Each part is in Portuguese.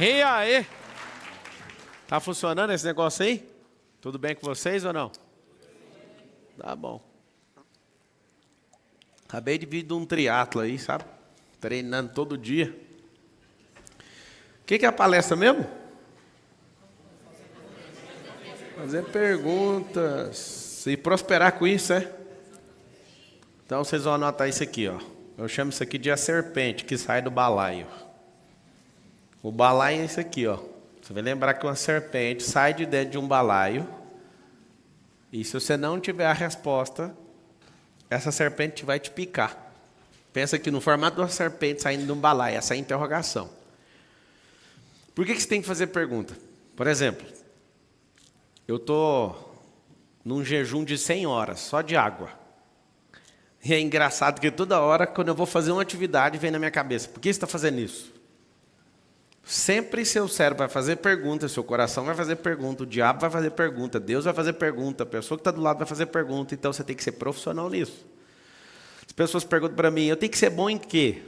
E aí? Tá funcionando esse negócio aí? Tudo bem com vocês ou não? Tá bom. Acabei de vir de um triatlo aí, sabe? Treinando todo dia. O que é a palestra mesmo? Fazer perguntas e prosperar com isso, é? Então vocês vão anotar isso aqui, ó. Eu chamo isso aqui de a serpente que sai do balaio. O balaio é isso aqui, ó. Você vai lembrar que uma serpente sai de dentro de um balaio. E se você não tiver a resposta, essa serpente vai te picar. Pensa aqui no formato de uma serpente saindo de um balaio, essa é a interrogação. Por que você tem que fazer pergunta? Por exemplo, eu estou num jejum de 100 horas, só de água. E é engraçado que toda hora, quando eu vou fazer uma atividade, vem na minha cabeça, por que você está fazendo isso? Sempre seu cérebro vai fazer pergunta, seu coração vai fazer pergunta, o diabo vai fazer pergunta, Deus vai fazer pergunta, a pessoa que está do lado vai fazer pergunta, então você tem que ser profissional nisso. As pessoas perguntam para mim, eu tenho que ser bom em quê?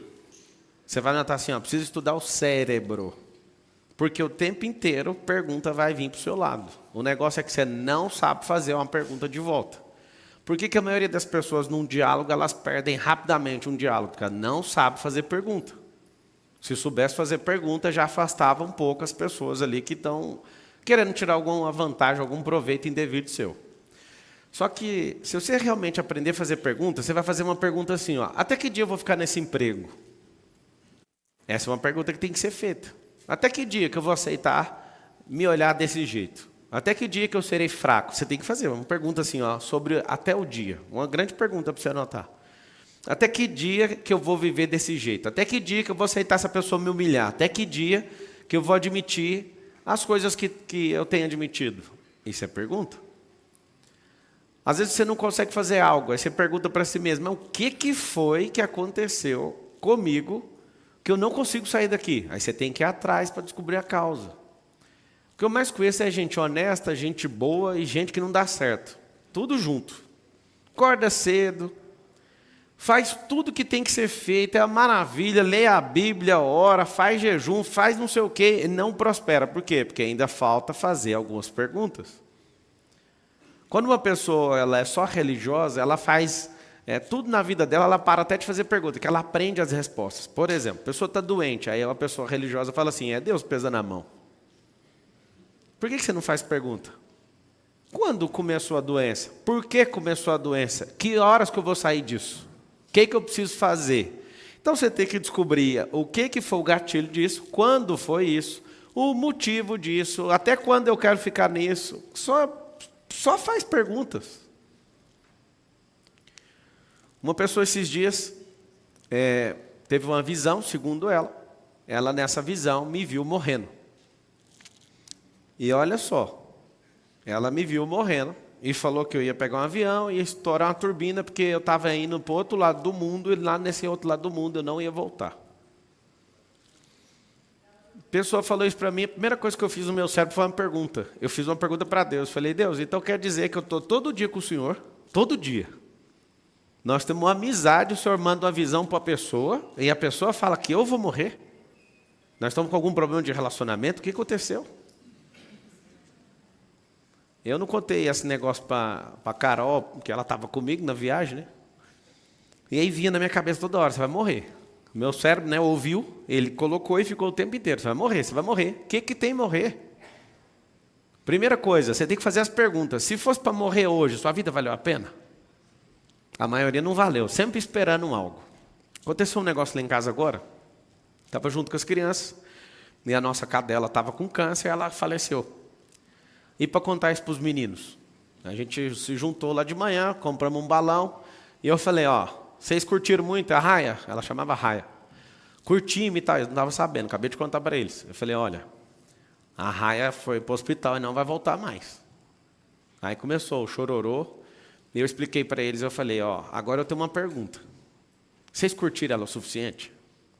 Você vai notar assim, ó, preciso estudar o cérebro. Porque o tempo inteiro pergunta vai vir para o seu lado. O negócio é que você não sabe fazer uma pergunta de volta. Por que a maioria das pessoas num diálogo, elas perdem rapidamente um diálogo? Porque ela não sabe fazer pergunta. Se soubesse fazer pergunta, já afastava um pouco as pessoas ali que estão querendo tirar alguma vantagem, algum proveito indevido seu. Só que, se você realmente aprender a fazer pergunta, você vai fazer uma pergunta assim, ó, até que dia eu vou ficar nesse emprego? Essa é uma pergunta que tem que ser feita. Até que dia que eu vou aceitar me olhar desse jeito? Até que dia que eu serei fraco? Você tem que fazer uma pergunta assim, ó, sobre até o dia. Uma grande pergunta para você anotar. Até que dia que eu vou viver desse jeito? Até que dia que eu vou aceitar essa pessoa me humilhar? Até que dia que eu vou admitir as coisas que eu tenho admitido? Isso é pergunta. Às vezes você não consegue fazer algo, aí você pergunta para si mesmo, o que foi que aconteceu comigo que eu não consigo sair daqui? Aí você tem que ir atrás para descobrir a causa. O que eu mais conheço é gente honesta, gente boa e gente que não dá certo. Tudo junto. Acorda cedo, faz tudo que tem que ser feito, é uma maravilha, lê a Bíblia, ora, faz jejum, faz não sei o quê, e não prospera. Por quê? Porque ainda falta fazer algumas perguntas. Quando uma pessoa ela é só religiosa, ela faz tudo na vida dela, ela para até de fazer pergunta, que ela aprende as respostas. Por exemplo, a pessoa está doente, aí uma pessoa religiosa fala assim, é Deus pesa na mão. Por que você não faz pergunta? Quando começou a doença? Por que começou a doença? Que horas que eu vou sair disso? O que eu preciso fazer? Então você tem que descobrir o que foi o gatilho disso, quando foi isso, o motivo disso, até quando eu quero ficar nisso. Só faz perguntas. Uma pessoa esses dias teve uma visão, segundo ela nessa visão me viu morrendo. E olha só, ela me viu morrendo e falou que eu ia pegar um avião e ia estourar uma turbina porque eu estava indo para o outro lado do mundo e lá nesse outro lado do mundo eu não ia voltar. A pessoa falou isso para mim, a primeira coisa que eu fiz no meu cérebro foi uma pergunta. Eu fiz uma pergunta para Deus, falei, Deus, então quer dizer que eu estou todo dia com o Senhor, todo dia. Nós temos uma amizade, o Senhor manda uma visão para a pessoa e a pessoa fala que eu vou morrer. Nós estamos com algum problema de relacionamento, o que aconteceu? Eu não contei esse negócio para a Carol, porque ela estava comigo na viagem, né? E aí vinha na minha cabeça toda hora, você vai morrer. O meu cérebro, né, ouviu, ele colocou e ficou o tempo inteiro, você vai morrer, você vai morrer. O que tem morrer? Primeira coisa, você tem que fazer as perguntas. Se fosse para morrer hoje, sua vida valeu a pena? A maioria não valeu, sempre esperando algo. Aconteceu um negócio lá em casa agora, estava junto com as crianças, e a nossa cadela estava com câncer e ela faleceu. E para contar isso para os meninos, a gente se juntou lá de manhã, compramos um balão, e eu falei, ó, vocês curtiram muito a Raia? Ela chamava Raia. Curtimos e tal, eu não estava sabendo, acabei de contar para eles. Eu falei, olha, a Raia foi para o hospital e não vai voltar mais. Aí começou o chororô, e eu expliquei para eles, eu falei, ó, agora eu tenho uma pergunta. Vocês curtiram ela o suficiente?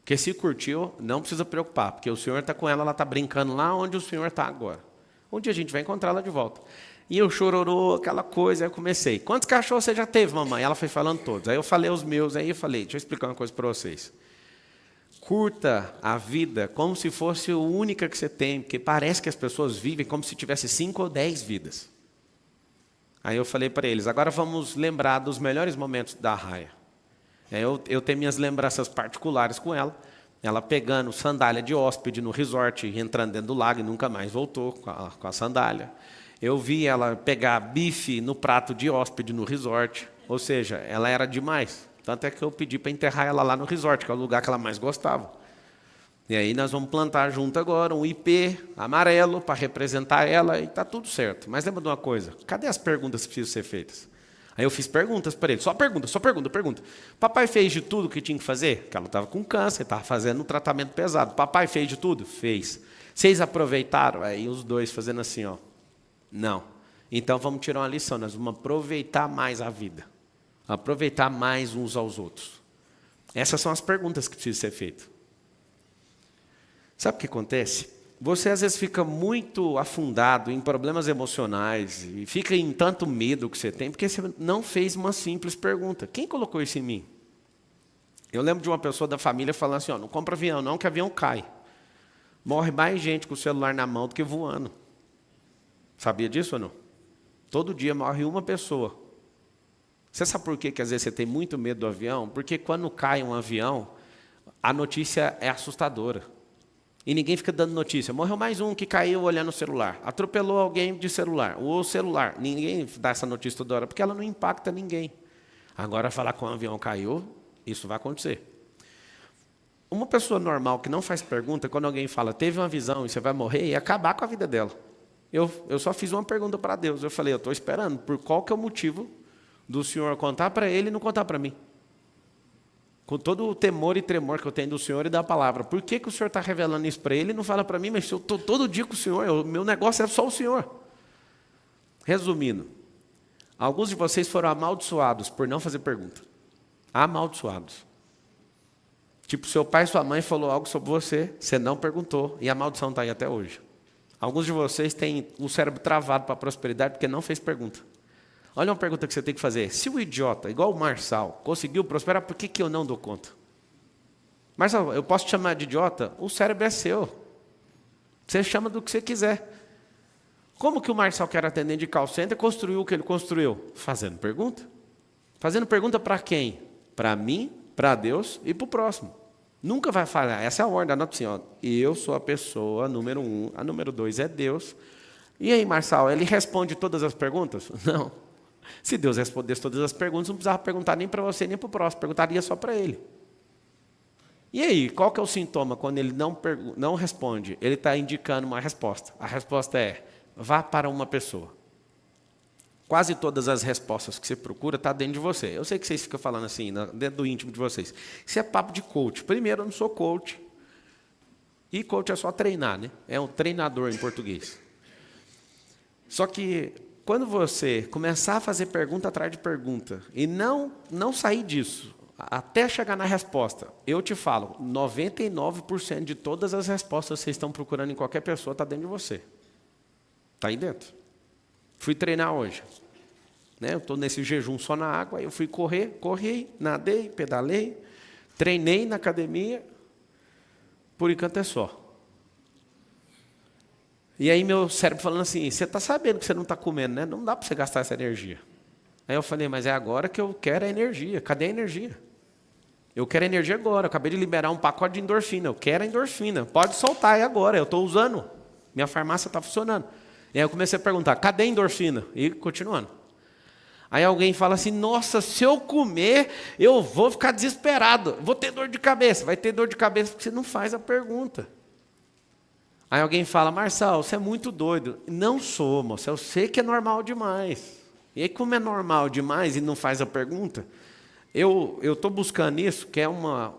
Porque se curtiu, não precisa preocupar, porque o Senhor está com ela está brincando lá onde o Senhor está agora. Um dia a gente vai encontrá-la de volta. E eu chororô, aquela coisa, aí eu comecei. Quantos cachorros você já teve, mamãe? Ela foi falando todos. Aí eu falei os meus, aí eu falei, deixa eu explicar uma coisa para vocês. Curta a vida como se fosse a única que você tem, porque parece que as pessoas vivem como se tivesse 5 ou 10 vidas. Aí eu falei para eles, agora vamos lembrar dos melhores momentos da Raia. Eu tenho minhas lembranças particulares com ela. Ela pegando sandália de hóspede no resort, entrando dentro do lago e nunca mais voltou com a sandália. Eu vi ela pegar bife no prato de hóspede no resort. Ou seja, ela era demais. Tanto é que eu pedi para enterrar ela lá no resort, que é o lugar que ela mais gostava. E aí nós vamos plantar junto agora um IP amarelo para representar ela e está tudo certo. Mas lembra de uma coisa, cadê as perguntas que precisam ser feitas? Aí eu fiz perguntas para ele, só pergunta. Papai fez de tudo que tinha que fazer? Porque ela estava com câncer, estava fazendo um tratamento pesado. Papai fez de tudo? Fez. Vocês aproveitaram? Aí os dois fazendo assim, ó. Não. Então vamos tirar uma lição, nós vamos aproveitar mais a vida. Aproveitar mais uns aos outros. Essas são as perguntas que precisam ser feitas. Sabe o que acontece? Você às vezes fica muito afundado em problemas emocionais e fica em tanto medo que você tem, porque você não fez uma simples pergunta. Quem colocou isso em mim? Eu lembro de uma pessoa da família falando assim, ó, não compra avião não, que avião cai. Morre mais gente com o celular na mão do que voando. Sabia disso ou não? Todo dia morre uma pessoa. Você sabe por que às vezes você tem muito medo do avião? Porque quando cai um avião, a notícia é assustadora. E ninguém fica dando notícia. Morreu mais um que caiu olhando o celular. Atropelou alguém de celular. O celular. Ninguém dá essa notícia toda hora, porque ela não impacta ninguém. Agora, falar que um avião caiu, isso vai acontecer. Uma pessoa normal que não faz pergunta, quando alguém fala, teve uma visão e você vai morrer, ia acabar com a vida dela. Eu só fiz uma pergunta para Deus. Eu falei, eu estou esperando. Por qual que é o motivo do Senhor contar para ele e não contar para mim? Com todo o temor e tremor que eu tenho do Senhor e da palavra. Por que o Senhor está revelando isso para ele e não fala para mim, mas eu estou todo dia com o Senhor, o meu negócio é só o Senhor. Resumindo, alguns de vocês foram amaldiçoados por não fazer pergunta. Amaldiçoados. Tipo, seu pai e sua mãe falou algo sobre você, você não perguntou e a maldição está aí até hoje. Alguns de vocês têm o cérebro travado para a prosperidade porque não fez pergunta. Olha uma pergunta que você tem que fazer. Se o idiota, igual o Marçal, conseguiu prosperar, por que eu não dou conta? Marçal, eu posso te chamar de idiota? O cérebro é seu. Você chama do que você quiser. Como que o Marçal, que era atendente de call center, construiu o que ele construiu? Fazendo pergunta. Fazendo pergunta para quem? Para mim, para Deus e para o próximo. Nunca vai falhar. Essa é a ordem. Anota assim, ó. Eu sou a pessoa número 1, a número 2 é Deus. E aí, Marçal, ele responde todas as perguntas? Não. Se Deus respondesse todas as perguntas, não precisava perguntar nem para você, nem para o próximo. Perguntaria só para ele. E aí, qual que é o sintoma quando ele não responde? Ele está indicando uma resposta. A resposta é, vá para uma pessoa. Quase todas as respostas que você procura estão dentro de você. Eu sei que vocês ficam falando assim, dentro do íntimo de vocês. Isso é papo de coach. Primeiro, eu não sou coach. E coach é só treinar, né? É um treinador em português. Só que quando você começar a fazer pergunta atrás de pergunta e não sair disso, até chegar na resposta, eu te falo, 99% de todas as respostas que vocês estão procurando em qualquer pessoa está dentro de você. Está aí dentro. Fui treinar hoje. Né? Eu estou nesse jejum só na água, aí eu fui corri, nadei, pedalei, treinei na academia, por enquanto é só. E aí meu cérebro falando assim, você está sabendo que você não está comendo, né? Não dá para você gastar essa energia. Aí eu falei, mas é agora que eu quero a energia. Cadê a energia? Eu quero a energia agora. Eu acabei de liberar um pacote de endorfina. Eu quero a endorfina. Pode soltar aí agora. Eu estou usando. Minha farmácia está funcionando. E aí eu comecei a perguntar, cadê a endorfina? E continuando. Aí alguém fala assim, nossa, se eu comer, eu vou ficar desesperado. Vou ter dor de cabeça. Vai ter dor de cabeça porque você não faz a pergunta. Aí alguém fala, Marçal, você é muito doido. Não sou, moça, eu sei que é normal demais. E aí, como é normal demais e não faz a pergunta, eu estou buscando isso, que é uma...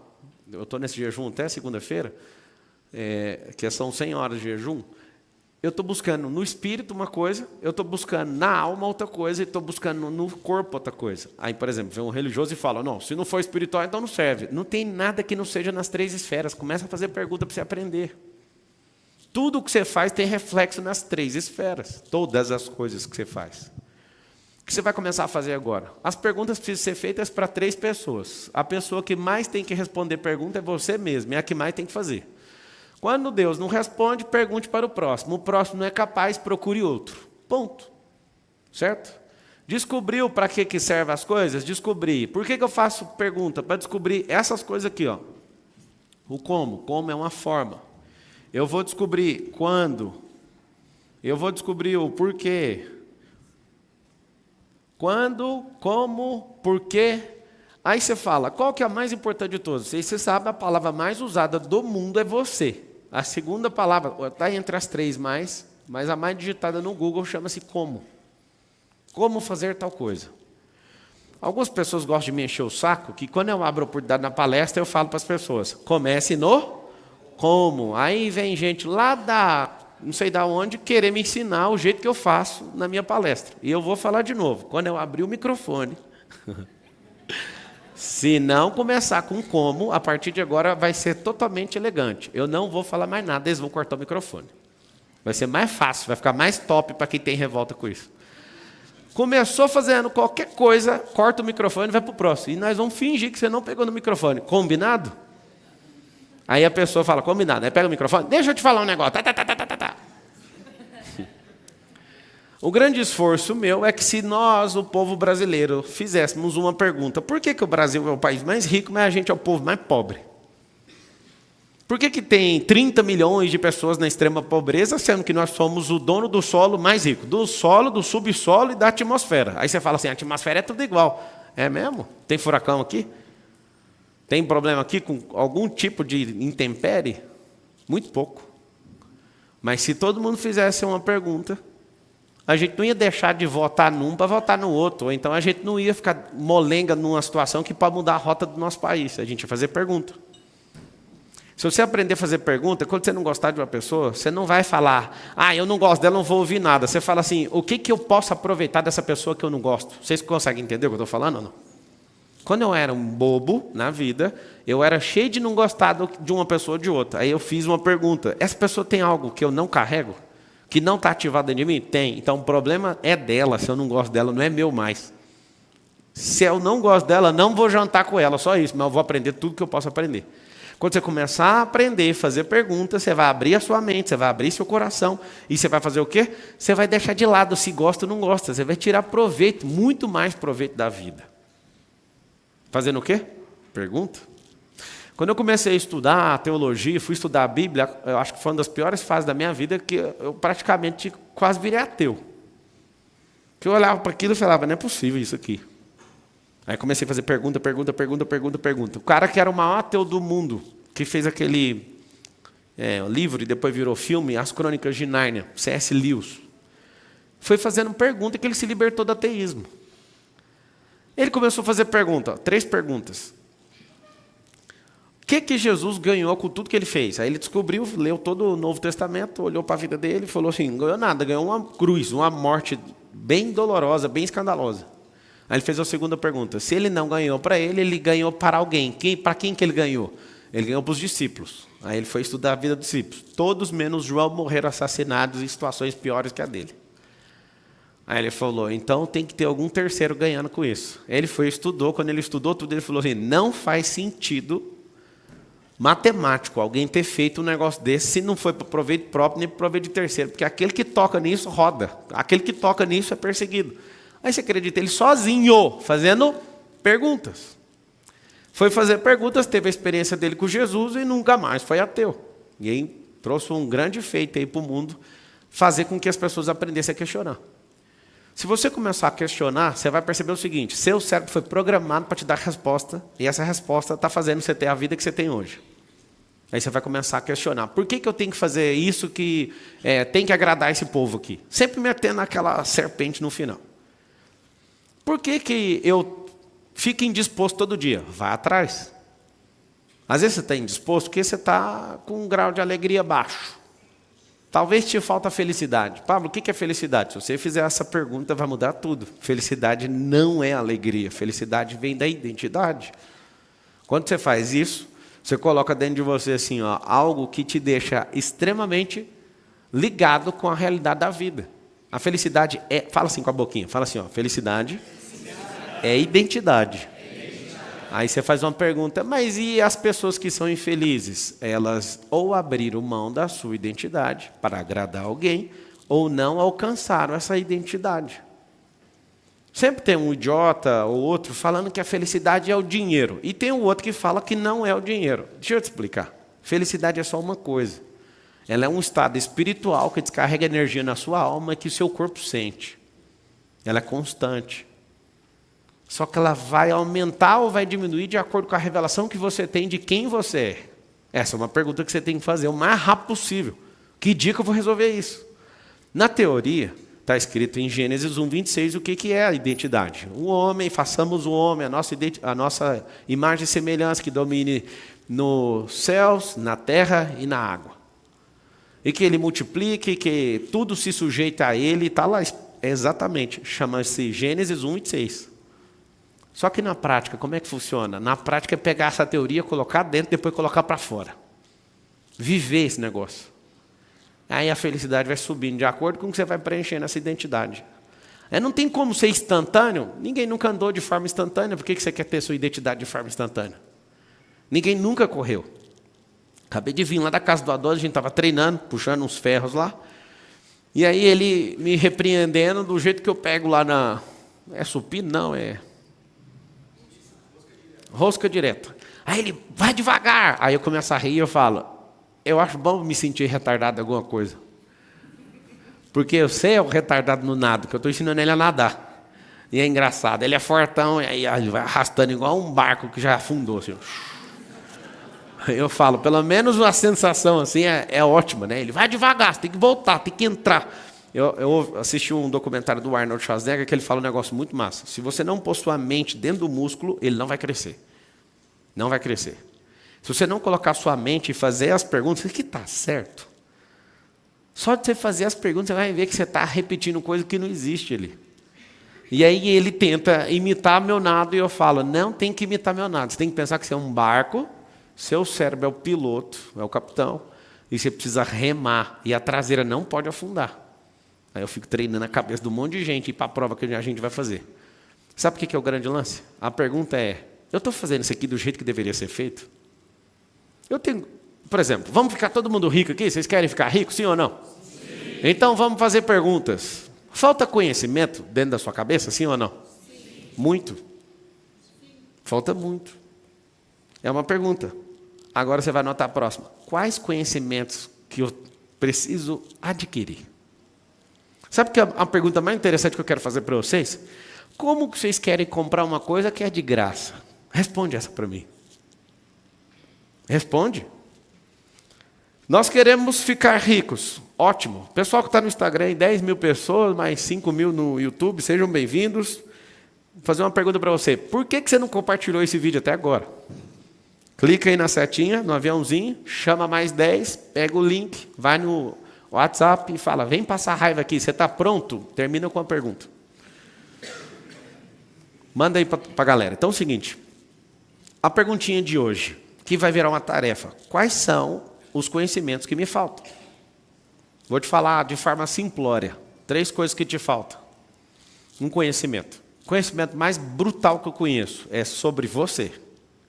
Eu estou nesse jejum até segunda-feira, que são 100 horas de jejum. Eu estou buscando no espírito uma coisa, eu estou buscando na alma outra coisa e estou buscando no corpo outra coisa. Aí, por exemplo, vem um religioso e fala, não, se não for espiritual, então não serve. Não tem nada que não seja nas 3 esferas. Começa a fazer pergunta para você aprender. Tudo o que você faz tem reflexo nas 3 esferas. Todas as coisas que você faz. que você vai começar a fazer agora? As perguntas precisam ser feitas para 3 pessoas. A pessoa que mais tem que responder pergunta é você mesmo, é a que mais tem que fazer. Quando Deus não responde, pergunte para o próximo. O próximo não é capaz, procure outro. Ponto. Certo? Descobriu para que servem as coisas? Descobri. Por que eu faço pergunta? Para descobrir essas coisas aqui, ó. O como. Como é uma forma. Eu vou descobrir quando. Eu vou descobrir o porquê. Quando, como, porquê. Aí você fala, qual que é a mais importante de todas? E você sabe, a palavra mais usada do mundo é você. A segunda palavra, está entre as 3 mais, mas a mais digitada no Google chama-se como. Como fazer tal coisa. Algumas pessoas gostam de me encher o saco, que quando eu abro a oportunidade na palestra, eu falo para as pessoas, comece no como. Aí vem gente lá da, não sei da onde, querer me ensinar o jeito que eu faço na minha palestra. E eu vou falar de novo, quando eu abrir o microfone... Se não começar com como, a partir de agora vai ser totalmente elegante. Eu não vou falar mais nada, eles vão cortar o microfone. Vai ser mais fácil, vai ficar mais top para quem tem revolta com isso. Começou fazendo qualquer coisa, corta o microfone e vai para o próximo. E nós vamos fingir que você não pegou no microfone. Combinado? Aí a pessoa fala, combinado. Aí pega o microfone, deixa eu te falar um negócio. Tá. O grande esforço meu é que se nós, o povo brasileiro, fizéssemos uma pergunta, por que o Brasil é o país mais rico, mas a gente é o povo mais pobre? Por que tem 30 milhões de pessoas na extrema pobreza, sendo que nós somos o dono do solo mais rico? Do solo, do subsolo e da atmosfera. Aí você fala assim, a atmosfera é tudo igual. É mesmo? Tem furacão aqui? Tem problema aqui com algum tipo de intempérie? Muito pouco. Mas se todo mundo fizesse uma pergunta... A gente não ia deixar de votar num para votar no outro. Ou então a gente não ia ficar molenga numa situação que pode mudar a rota do nosso país. A gente ia fazer pergunta. Se você aprender a fazer pergunta, quando você não gostar de uma pessoa, você não vai falar, eu não gosto dela, não vou ouvir nada. Você fala assim, o que eu posso aproveitar dessa pessoa que eu não gosto? Vocês conseguem entender o que eu estou falando ou não? Quando eu era um bobo na vida, eu era cheio de não gostar de uma pessoa ou de outra. Aí eu fiz uma pergunta, essa pessoa tem algo que eu não carrego? Que não está ativado dentro de mim? Tem. Então o problema é dela, se eu não gosto dela, não é meu mais. Se eu não gosto dela, não vou jantar com ela, só isso, mas eu vou aprender tudo que eu posso aprender. Quando você começar a aprender, fazer perguntas, você vai abrir a sua mente, você vai abrir seu coração, e você vai fazer o quê? Você vai deixar de lado se gosta ou não gosta, você vai tirar proveito, muito mais proveito da vida. Fazendo o quê? Pergunta. Quando eu comecei a estudar a teologia, fui estudar a Bíblia, eu acho que foi uma das piores fases da minha vida, que eu praticamente quase virei ateu. Que eu olhava para aquilo e falava, não é possível isso aqui. Aí comecei a fazer pergunta. O cara que era o maior ateu do mundo, que fez aquele livro e depois virou filme, As Crônicas de Nárnia, C.S. Lewis, foi fazendo pergunta que ele se libertou do ateísmo. Ele começou a fazer 3 perguntas. O que Jesus ganhou com tudo que ele fez? Aí ele descobriu, leu todo o Novo Testamento, olhou para a vida dele e falou assim, não ganhou nada, ganhou uma cruz, uma morte bem dolorosa, bem escandalosa. Aí ele fez a segunda pergunta, se ele não ganhou para ele, ele ganhou para alguém. Para quem que ele ganhou? Ele ganhou para os discípulos. Aí ele foi estudar a vida dos discípulos. Todos menos João morreram assassinados em situações piores que a dele. Aí ele falou, então tem que ter algum terceiro ganhando com isso. Ele foi estudou, quando ele estudou tudo, ele falou assim, não faz sentido matemático alguém ter feito um negócio desse se não foi para proveito próprio nem para proveito de terceiro, porque aquele que toca nisso roda, aquele que toca nisso é perseguido. Aí você acredita, ele sozinho, fazendo perguntas. Foi fazer perguntas, teve a experiência dele com Jesus e nunca mais foi ateu. E aí trouxe um grande feito aí para o mundo, fazer com que as pessoas aprendessem a questionar. Se você começar a questionar, você vai perceber o seguinte, seu cérebro foi programado para te dar resposta, e essa resposta está fazendo você ter a vida que você tem hoje. Aí você vai começar a questionar, por que eu tenho que fazer isso que tem que agradar esse povo aqui? Sempre metendo aquela serpente no final. Por que eu fico indisposto todo dia? Vai atrás. Às vezes você está indisposto porque você está com um grau de alegria baixo. Talvez te falta felicidade. Pablo, o que é felicidade? Se você fizer essa pergunta, vai mudar tudo. Felicidade não é alegria. Felicidade vem da identidade. Quando você faz isso, você coloca dentro de você assim, algo que te deixa extremamente ligado com a realidade da vida. A felicidade é... Fala assim com a boquinha. Fala assim, ó. Felicidade é identidade. Aí você faz uma pergunta, mas e as pessoas que são infelizes? Elas ou abriram mão da sua identidade para agradar alguém, ou não alcançaram essa identidade. Sempre tem um idiota ou outro falando que a felicidade é o dinheiro. E tem o outro que fala que não é o dinheiro. Deixa eu te explicar. Felicidade é só uma coisa. Ela é um estado espiritual que descarrega energia na sua alma que o seu corpo sente. Ela é constante. Só que ela vai aumentar ou vai diminuir de acordo com a revelação que você tem de quem você é. Essa é uma pergunta que você tem que fazer o mais rápido possível. Que dia que eu vou resolver isso? Na teoria, está escrito em Gênesis 1:26 o que é a identidade. O homem, façamos o homem, a nossa imagem e semelhança que domine nos céus, na terra e na água. E que ele multiplique, que tudo se sujeita a ele, está lá exatamente, chama-se Gênesis 1:26. Só que na prática, como é que funciona? Na prática é pegar essa teoria, colocar dentro, depois colocar para fora. Viver esse negócio. Aí a felicidade vai subindo de acordo com o que você vai preenchendo essa identidade. Não tem como ser instantâneo. Ninguém nunca andou de forma instantânea. Por que você quer ter sua identidade de forma instantânea? Ninguém nunca correu. Acabei de vir lá da casa do Adão, a gente estava treinando, puxando uns ferros lá. E aí ele me repreendendo do jeito que eu pego lá na... É supino? Não, é... Rosca direta. Aí ele, vai devagar. Aí eu começo a rir e eu falo, eu acho bom me sentir retardado em alguma coisa. Porque eu sei é o retardado no nado, que eu estou ensinando ele a nadar. E é engraçado, ele é fortão, e aí ele vai arrastando igual um barco que já afundou. Assim. Eu falo, pelo menos uma sensação assim é ótima, né? Ele vai devagar, você tem que voltar, tem que entrar. Eu assisti um documentário do Arnold Schwarzenegger que ele fala um negócio muito massa. Se você não pôr sua mente dentro do músculo, ele não vai crescer. Não vai crescer. Se você não colocar sua mente e fazer as perguntas, isso aqui está certo. Só de você fazer as perguntas, você vai ver que você está repetindo coisa que não existe ali. E aí ele tenta imitar meu nado e eu falo, não tem que imitar meu nado. Você tem que pensar que você é um barco, seu cérebro é o piloto, é o capitão, e você precisa remar, e a traseira não pode afundar. Aí eu fico treinando a cabeça de um monte de gente e para a prova que a gente vai fazer. Sabe o que é o grande lance? A pergunta é, eu estou fazendo isso aqui do jeito que deveria ser feito? Eu tenho, por exemplo, vamos ficar todo mundo rico aqui? Vocês querem ficar ricos, sim ou não? Sim. Então vamos fazer perguntas. Falta conhecimento dentro da sua cabeça, sim ou não? Sim. Muito. Falta muito. É uma pergunta. Agora você vai anotar a próxima. Quais conhecimentos que eu preciso adquirir? Sabe que a pergunta mais interessante que eu quero fazer para vocês? Como que vocês querem comprar uma coisa que é de graça? Responde essa para mim. Responde. Nós queremos ficar ricos. Ótimo. Pessoal que está no Instagram, 10 mil pessoas, mais 5 mil no YouTube, sejam bem-vindos. Vou fazer uma pergunta para você. Por que você não compartilhou esse vídeo até agora? Clica aí na setinha, no aviãozinho, chama mais 10, pega o link, vai no WhatsApp e fala, vem passar raiva aqui, você está pronto? Termina com a pergunta. Manda aí para a galera. Então é o seguinte, a perguntinha de hoje, que vai virar uma tarefa. Quais são os conhecimentos que me faltam? Vou te falar de forma simplória. 3 coisas que te faltam. Um conhecimento. O conhecimento mais brutal que eu conheço é sobre você.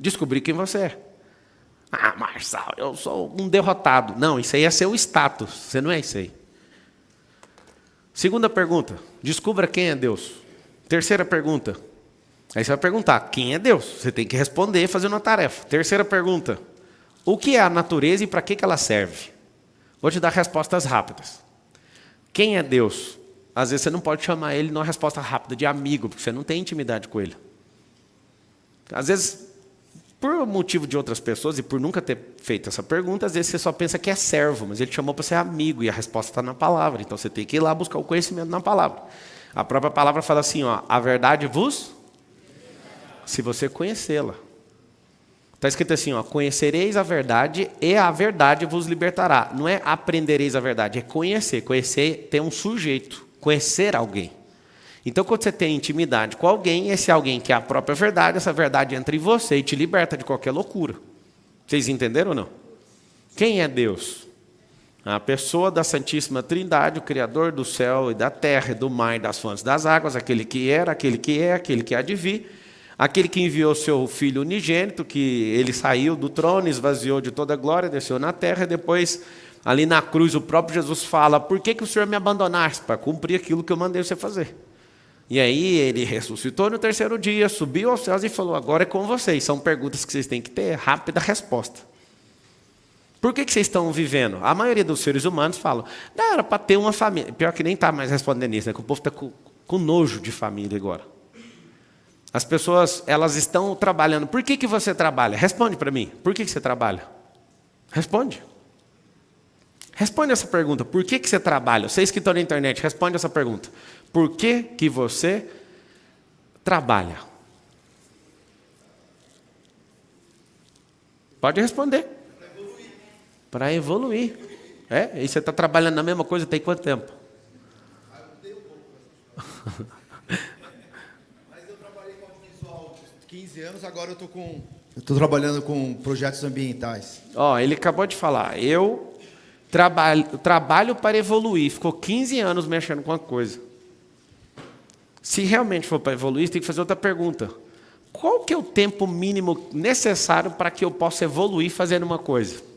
Descobrir quem você é. Ah, Marçal, eu sou um derrotado. Não, isso aí é seu status. Você não é isso aí. Segunda pergunta. Descubra quem é Deus. Terceira pergunta. Aí você vai perguntar, quem é Deus? Você tem que responder fazendo uma tarefa. Terceira pergunta. O que é a natureza e para que ela serve? Vou te dar respostas rápidas. Quem é Deus? Às vezes você não pode chamar ele numa resposta rápida de amigo, porque você não tem intimidade com ele. Às vezes, por motivo de outras pessoas e por nunca ter feito essa pergunta, às vezes você só pensa que é servo, mas ele te chamou para ser amigo e a resposta está na palavra. Então você tem que ir lá buscar o conhecimento na palavra. A própria palavra fala assim, ó, a verdade vos... Se você conhecê-la. Está escrito assim, ó, conhecereis a verdade e a verdade vos libertará. Não é aprendereis a verdade, é conhecer. Conhecer tem um sujeito, conhecer alguém. Então, quando você tem intimidade com alguém, esse alguém que é a própria verdade, essa verdade entra em você e te liberta de qualquer loucura. Vocês entenderam ou não? Quem é Deus? A pessoa da Santíssima Trindade, o Criador do céu e da terra, e do mar e das fontes das águas, aquele que era, aquele que é, aquele que há de vir, aquele que enviou seu Filho unigênito, que ele saiu do trono, esvaziou de toda a glória, desceu na terra, e depois, ali na cruz, o próprio Jesus fala: por que o Senhor me abandonaste? Para cumprir aquilo que eu mandei você fazer. E aí ele ressuscitou no terceiro dia, subiu aos céus e falou: agora é com vocês. São perguntas que vocês têm que ter rápida resposta. Por que vocês estão vivendo? A maioria dos seres humanos falam: não, era para ter uma família. Pior que nem está mais respondendo isso, né? Que o povo está com nojo de família agora. As pessoas, elas estão trabalhando. Por que você trabalha? Responde para mim. Por que você trabalha? Responde. Responde essa pergunta. Por que você trabalha? Vocês que estão na internet, responde essa pergunta. Por que você trabalha? Pode responder. Para evoluir. E você está trabalhando na mesma coisa tem quanto tempo? Mas eu trabalhei com audiovisual 15 anos, agora eu estou trabalhando com projetos ambientais. Ele acabou de falar: eu trabalho para evoluir. Ficou 15 anos mexendo com a coisa. Se realmente for para evoluir, você tem que fazer outra pergunta. Qual que é o tempo mínimo necessário para que eu possa evoluir fazendo uma coisa?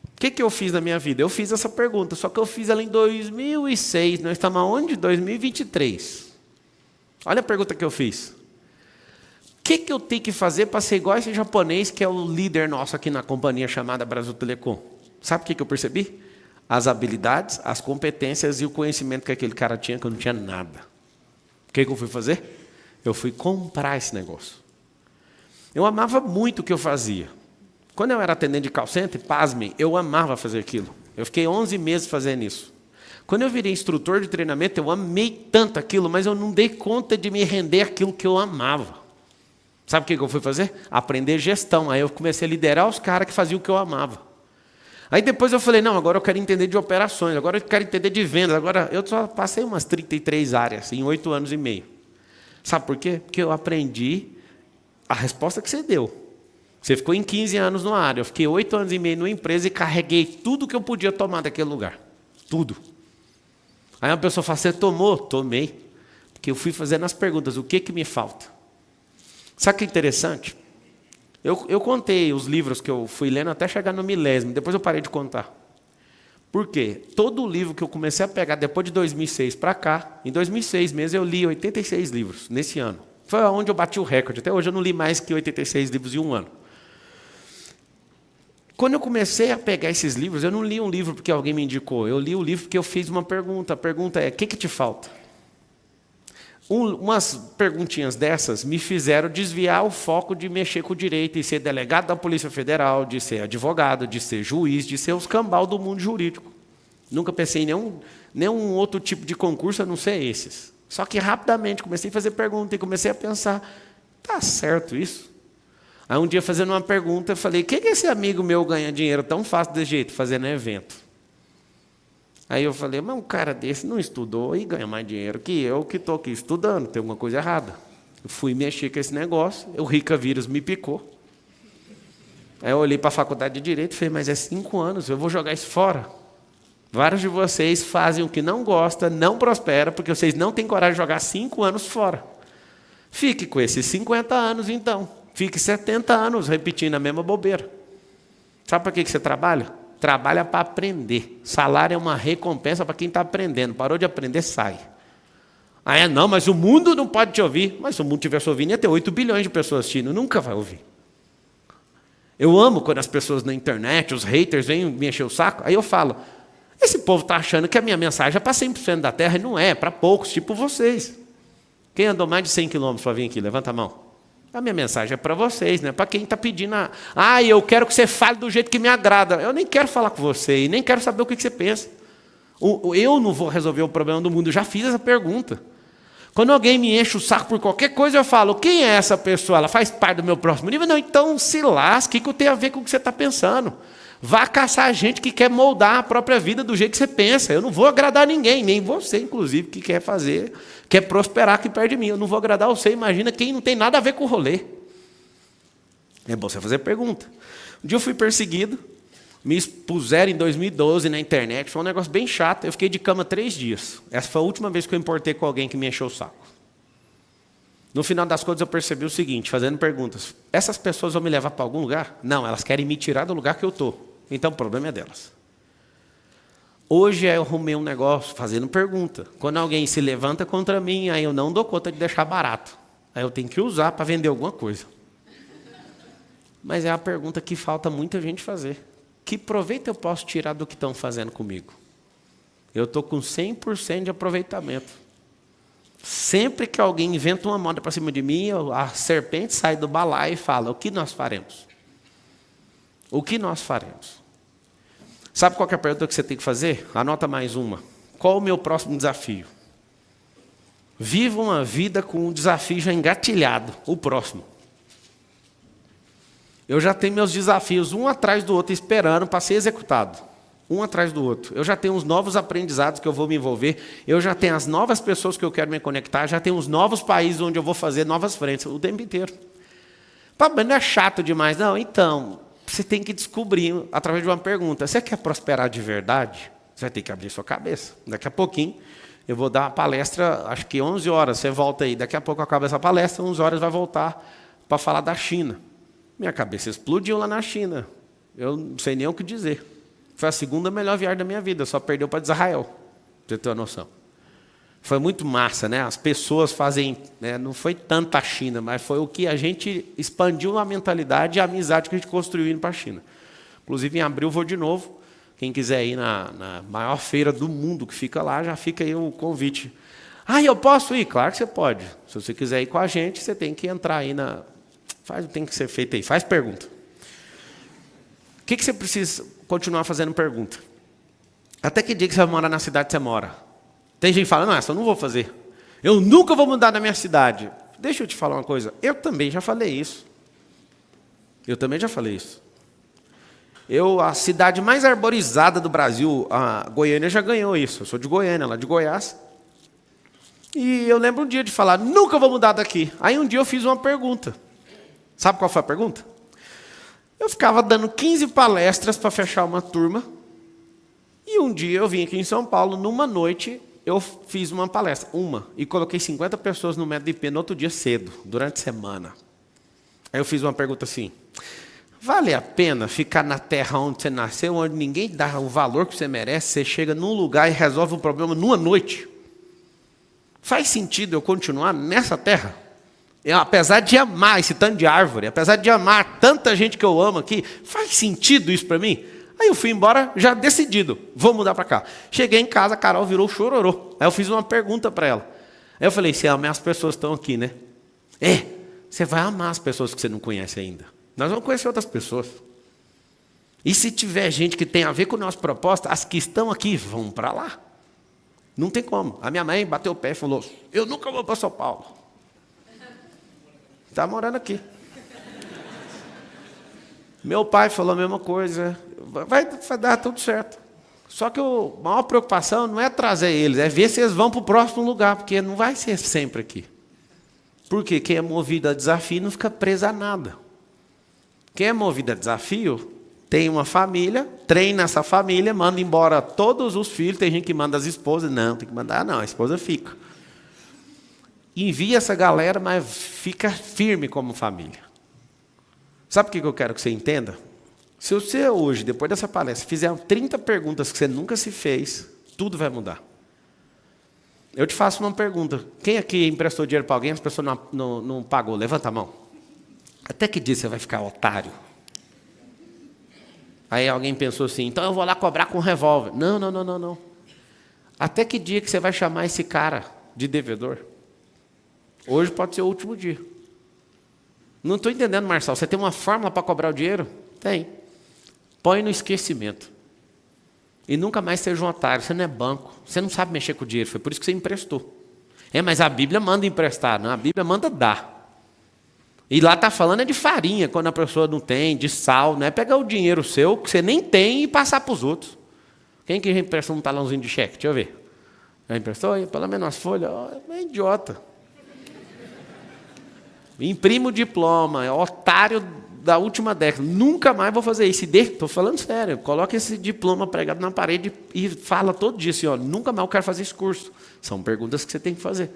O que eu fiz na minha vida? Eu fiz essa pergunta, só que eu fiz ela em 2006. Nós estamos aonde? 2023. Olha a pergunta que eu fiz. O que eu tenho que fazer para ser igual esse japonês que é o líder nosso aqui na companhia chamada Brasil Telecom? Sabe o que eu percebi? As habilidades, as competências e o conhecimento que aquele cara tinha, que eu não tinha nada. O que eu fui fazer? Eu fui comprar esse negócio. Eu amava muito o que eu fazia. Quando eu era atendente de call center, pasmem, eu amava fazer aquilo. Eu fiquei 11 meses fazendo isso. Quando eu virei instrutor de treinamento, eu amei tanto aquilo, mas eu não dei conta de me render aquilo que eu amava. Sabe o que eu fui fazer? Aprender gestão. Aí eu comecei a liderar os caras que faziam o que eu amava. Aí depois eu falei: não, agora eu quero entender de operações, agora eu quero entender de vendas. Agora eu só passei umas 33 áreas em 8 anos e meio. Sabe por quê? Porque eu aprendi a resposta que você deu. Você ficou em 15 anos numa área, eu fiquei 8 anos e meio numa empresa e carreguei tudo que eu podia tomar daquele lugar. Tudo. Aí uma pessoa fala: você tomou? Tomei. Porque eu fui fazendo as perguntas: o que me falta? Sabe o que é interessante? Eu contei os livros que eu fui lendo até chegar no 1000º, depois eu parei de contar. Por quê? Todo livro que eu comecei a pegar depois de 2006 para cá, em 2006 mesmo eu li 86 livros, nesse ano. Foi onde eu bati o recorde. Até hoje eu não li mais que 86 livros em um ano. Quando eu comecei a pegar esses livros, eu não li um livro porque alguém me indicou, eu li o livro porque eu fiz uma pergunta. A pergunta é: o que te falta? Umas perguntinhas dessas me fizeram desviar o foco de mexer com o direito e ser delegado da Polícia Federal, de ser advogado, de ser juiz, de ser os cambal do mundo jurídico. Nunca pensei em nenhum outro tipo de concurso a não ser esses. Só que rapidamente comecei a fazer pergunta e comecei a pensar: tá certo isso? Aí um dia, fazendo uma pergunta, eu falei: o que esse amigo meu ganha dinheiro tão fácil desse jeito, fazendo evento? Aí eu falei: mas um cara desse não estudou e ganha mais dinheiro que eu, que estou aqui estudando, tem alguma coisa errada. Eu fui mexer com esse negócio, o Rica vírus me picou. Aí eu olhei para a faculdade de Direito e falei: mas é 5 anos, eu vou jogar isso fora. Vários de vocês fazem o que não gosta, não prospera, porque vocês não têm coragem de jogar 5 anos fora. Fique com esses 50 anos então. Fique 70 anos repetindo a mesma bobeira. Sabe para que você trabalha? Trabalha para aprender. Salário é uma recompensa para quem está aprendendo. Parou de aprender, sai. Não, mas o mundo não pode te ouvir. Mas se o mundo estivesse ouvindo, ia ter 8 bilhões de pessoas assistindo. Nunca vai ouvir. Eu amo quando as pessoas na internet, os haters, vêm me encher o saco. Aí eu falo: esse povo está achando que a minha mensagem é para 100% da terra. E não é, para poucos, tipo vocês. Quem andou mais de 100 quilômetros para vir aqui? Levanta a mão. A minha mensagem é para vocês, né? Para quem está pedindo eu quero que você fale do jeito que me agrada. Eu nem quero falar com você e nem quero saber o que você pensa. Eu não vou resolver o problema do mundo, eu já fiz essa pergunta. Quando alguém me enche o saco por qualquer coisa, eu falo: quem é essa pessoa? Ela faz parte do meu próximo nível? Não, então se lasque, o que eu tenho a ver com o que você está pensando? Vá caçar gente que quer moldar a própria vida do jeito que você pensa. Eu não vou agradar ninguém, nem você, inclusive, que quer prosperar aqui perto de mim. Eu não vou agradar você. Imagina quem não tem nada a ver com o rolê. É bom você fazer pergunta. Um dia eu fui perseguido. Me expuseram em 2012 na internet, foi um negócio bem chato. Eu fiquei de cama 3 dias. Essa foi a última vez que eu importei com alguém que me encheu o saco. No final das contas, eu percebi o seguinte, fazendo perguntas. Essas pessoas vão me levar para algum lugar? Não, elas querem me tirar do lugar que eu estou. Então, o problema é delas. Hoje eu arrumei um negócio fazendo pergunta. Quando alguém se levanta contra mim, aí eu não dou conta de deixar barato. Aí eu tenho que usar para vender alguma coisa. Mas é a pergunta que falta muita gente fazer. Que proveito eu posso tirar do que estão fazendo comigo? Eu estou com 100% de aproveitamento. Sempre que alguém inventa uma moda para cima de mim, a serpente sai do balaio e fala, o que nós faremos? O que nós faremos? Sabe qual que é a pergunta que você tem que fazer? Anota mais uma. Qual o meu próximo desafio? Viva uma vida com um desafio já engatilhado, o próximo. Eu já tenho meus desafios, um atrás do outro, esperando para ser executado. Um atrás do outro. Eu já tenho os novos aprendizados que eu vou me envolver, eu já tenho as novas pessoas que eu quero me conectar, já tenho os novos países onde eu vou fazer novas frentes, o tempo inteiro. Mas não é chato demais, não? Então, você tem que descobrir, através de uma pergunta, você quer prosperar de verdade? Você vai ter que abrir sua cabeça. Daqui a pouquinho, eu vou dar uma palestra, acho que 11 horas, você volta aí. Daqui a pouco acaba essa palestra, 11 horas vai voltar para falar da China. Minha cabeça explodiu lá na China. Eu não sei nem o que dizer. Foi a segunda melhor viagem da minha vida, só perdeu para Israel, pra você ter uma noção. Foi muito massa, né? As pessoas fazem, né? Não foi tanta a China, mas foi o que a gente expandiu a mentalidade e a amizade que a gente construiu indo para a China. Inclusive, em abril vou de novo. Quem quiser ir na maior feira do mundo que fica lá, já fica aí o convite. Ah, eu posso ir? Claro que você pode. Se você quiser ir com a gente, você tem que entrar aí na... tem que ser feito aí. Faz pergunta. O que você precisa continuar fazendo pergunta? Até que dia que você vai morar na cidade que você mora? Tem gente que fala, não, essa eu não vou fazer. Eu nunca vou mudar da minha cidade. Deixa eu te falar uma coisa. Eu também já falei isso. A cidade mais arborizada do Brasil, a Goiânia, já ganhou isso. Eu sou de Goiânia, lá de Goiás. E eu lembro um dia de falar, nunca vou mudar daqui. Aí um dia eu fiz uma pergunta. Sabe qual foi a pergunta? Eu ficava dando 15 palestras para fechar uma turma. E um dia eu vim aqui em São Paulo, numa noite, eu fiz uma palestra, e coloquei 50 pessoas no método IP no outro dia cedo, durante a semana. Aí eu fiz uma pergunta assim, vale a pena ficar na terra onde você nasceu, onde ninguém dá o valor que você merece, você chega num lugar e resolve um problema numa noite? Faz sentido eu continuar nessa terra? Apesar de amar esse tanto de árvore, apesar de amar tanta gente que eu amo aqui, faz sentido isso para mim? Aí eu fui embora já decidido, vou mudar para cá. Cheguei em casa, a Carol virou chororô. Aí eu fiz uma pergunta para ela. Aí eu falei, você ama as pessoas que estão aqui, né? Você vai amar as pessoas que você não conhece ainda. Nós vamos conhecer outras pessoas. E se tiver gente que tem a ver com a nossa proposta, as que estão aqui vão para lá. Não tem como. A minha mãe bateu o pé e falou, eu nunca vou para São Paulo. Está morando aqui. Meu pai falou a mesma coisa. Vai dar tudo certo. Só que a maior preocupação não é trazer eles, é ver se eles vão para o próximo lugar, porque não vai ser sempre aqui. Porque quem é movido a desafio não fica preso a nada. Quem é movido a desafio tem uma família, treina essa família, manda embora todos os filhos, tem gente que manda as esposas, não, tem que mandar, não, a esposa fica. Envia essa galera, mas fica firme como família. Sabe o que eu quero que você entenda? Se você hoje, depois dessa palestra, fizer 30 perguntas que você nunca se fez, tudo vai mudar. Eu te faço uma pergunta. Quem aqui emprestou dinheiro para alguém, as pessoas não pagou? Levanta a mão. Até que dia você vai ficar otário? Aí alguém pensou assim, então eu vou lá cobrar com um revólver. Não. Até que dia que você vai chamar esse cara de devedor? Hoje pode ser o último dia. Não estou entendendo, Marcelo. Você tem uma fórmula para cobrar o dinheiro? Tem. Põe no esquecimento. E nunca mais seja um otário. Você não é banco. Você não sabe mexer com o dinheiro. Foi por isso que você emprestou. Mas a Bíblia manda emprestar. Não, a Bíblia manda dar. E lá está falando de farinha, quando a pessoa não tem, de sal. Não é pegar o dinheiro seu, que você nem tem, e passar para os outros. Quem que já emprestou um talãozinho de cheque? Deixa eu ver. Já emprestou? Pelo menos as folhas. É idiota. Imprime o diploma. É otário da última década. Nunca mais vou fazer isso. Estou falando sério. Coloca esse diploma pregado na parede e fala todo dia assim, ó, nunca mais eu quero fazer esse curso. São perguntas que você tem que fazer.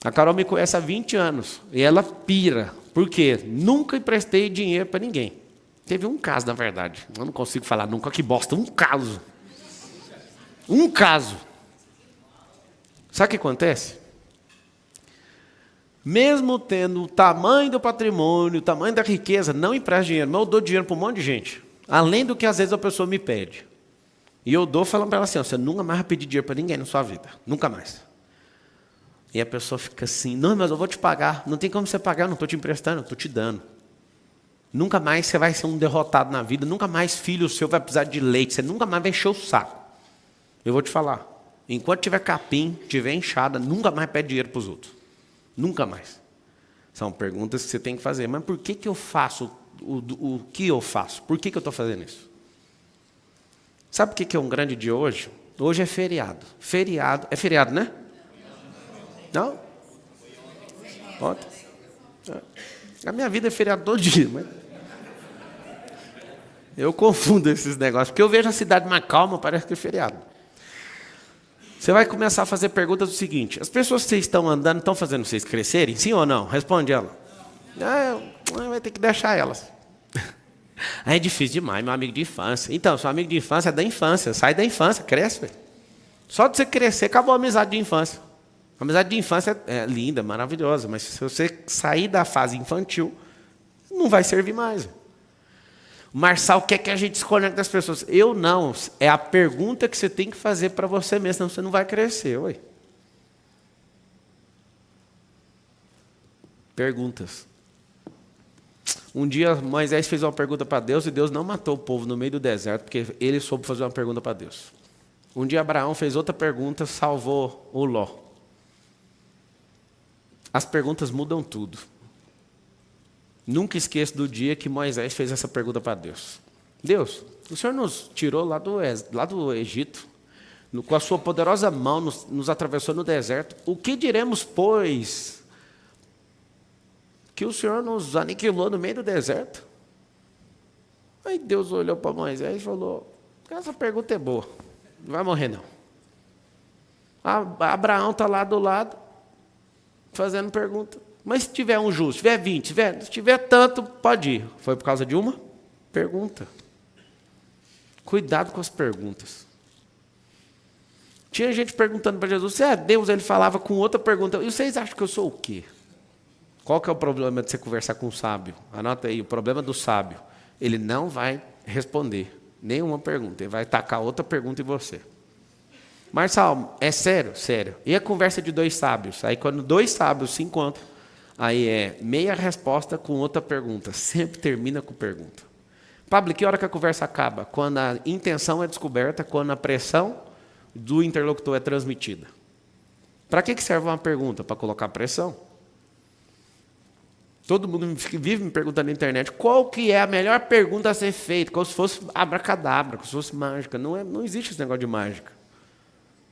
A Carol me conhece há 20 anos e ela pira. Por quê? Nunca emprestei dinheiro para ninguém. Teve um caso, na verdade. Eu não consigo falar nunca, que bosta. Um caso. Um caso. Sabe o que acontece? Mesmo tendo o tamanho do patrimônio, o tamanho da riqueza, não empresto dinheiro, mas eu dou dinheiro para um monte de gente. Além do que às vezes a pessoa me pede. E eu dou falando para ela assim, ó, você nunca mais vai pedir dinheiro para ninguém na sua vida. Nunca mais. E a pessoa fica assim, não, mas eu vou te pagar. Não tem como você pagar, eu não estou te emprestando, eu estou te dando. Nunca mais você vai ser um derrotado na vida, nunca mais filho seu vai precisar de leite, você nunca mais vai encher o saco. Eu vou te falar, enquanto tiver capim, tiver enxada, nunca mais pede dinheiro para os outros. Nunca mais. São perguntas que você tem que fazer. Mas por que eu faço o que eu faço? Por que eu estou fazendo isso? Sabe o que é um grande dia hoje? Hoje é feriado. Feriado. É feriado, né? Não? Ontem. A minha vida é feriado todo dia. Mas eu confundo esses negócios. Porque eu vejo a cidade mais calma, parece que é feriado. Você vai começar a fazer perguntas do seguinte: as pessoas que vocês estão andando estão fazendo vocês crescerem? Sim ou não? Responde ela. Vai ter que deixar elas. É difícil demais, meu amigo de infância. Então, seu amigo de infância é da infância. Sai da infância, cresce. Véio. Só de você crescer, acabou a amizade de infância. A amizade de infância é linda, maravilhosa. Mas se você sair da fase infantil, não vai servir mais. Véio. O Marçal quer que a gente desconecte das pessoas. Eu não. É a pergunta que você tem que fazer para você mesmo, senão você não vai crescer. Ué. Perguntas. Um dia Moisés fez uma pergunta para Deus e Deus não matou o povo no meio do deserto, porque ele soube fazer uma pergunta para Deus. Um dia Abraão fez outra pergunta, salvou o Ló. As perguntas mudam tudo. Nunca esqueço do dia que Moisés fez essa pergunta para Deus. Deus, o Senhor nos tirou lá do Egito, com a sua poderosa mão nos atravessou no deserto. O que diremos, pois, que o Senhor nos aniquilou no meio do deserto? Aí Deus olhou para Moisés e falou, essa pergunta é boa, não vai morrer não. Abraão está lá do lado, fazendo pergunta. Mas se tiver um justo, se tiver 20, se tiver tanto, pode ir. Foi por causa de uma pergunta. Cuidado com as perguntas. Tinha gente perguntando para Jesus, se é Deus, ele falava com outra pergunta. E vocês acham que eu sou o quê? Qual que é o problema de você conversar com um sábio? Anota aí, o problema do sábio. Ele não vai responder nenhuma pergunta. Ele vai tacar outra pergunta em você. Marçal, é sério? Sério. E a conversa de dois sábios? Aí quando dois sábios se encontram, aí é meia resposta com outra pergunta. Sempre termina com pergunta. Pablo, que hora que a conversa acaba? Quando a intenção é descoberta, quando a pressão do interlocutor é transmitida. Para que serve uma pergunta? Para colocar pressão. Todo mundo vive me perguntando na internet qual que é a melhor pergunta a ser feita, como se fosse abracadabra, como se fosse mágica. Não existe esse negócio de mágica.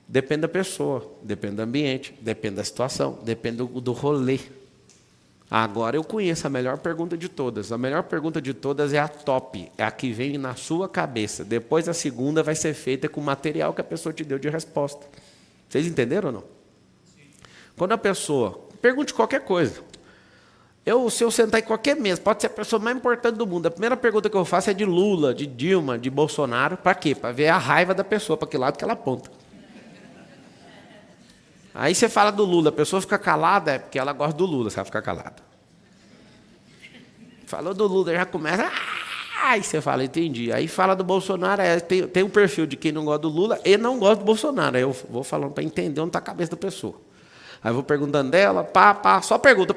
Depende da pessoa, depende do ambiente, depende da situação, depende do rolê. Agora eu conheço a melhor pergunta de todas. A melhor pergunta de todas é a top, é a que vem na sua cabeça. Depois a segunda vai ser feita com o material que a pessoa te deu de resposta. Vocês entenderam ou não? Sim. Quando a pessoa pergunte qualquer coisa, se eu sentar em qualquer mesa, pode ser a pessoa mais importante do mundo, a primeira pergunta que eu faço é de Lula, de Dilma, de Bolsonaro. Para quê? Para ver a raiva da pessoa, para que lado que ela aponta. Aí você fala do Lula, a pessoa fica calada, é porque ela gosta do Lula, você vai ficar calada. Falou do Lula, já começa, aí você fala, entendi. Aí fala do Bolsonaro, tem um perfil de quem não gosta do Lula e não gosta do Bolsonaro. Aí eu vou falando para entender onde está a cabeça da pessoa. Aí eu vou perguntando dela, só pergunta.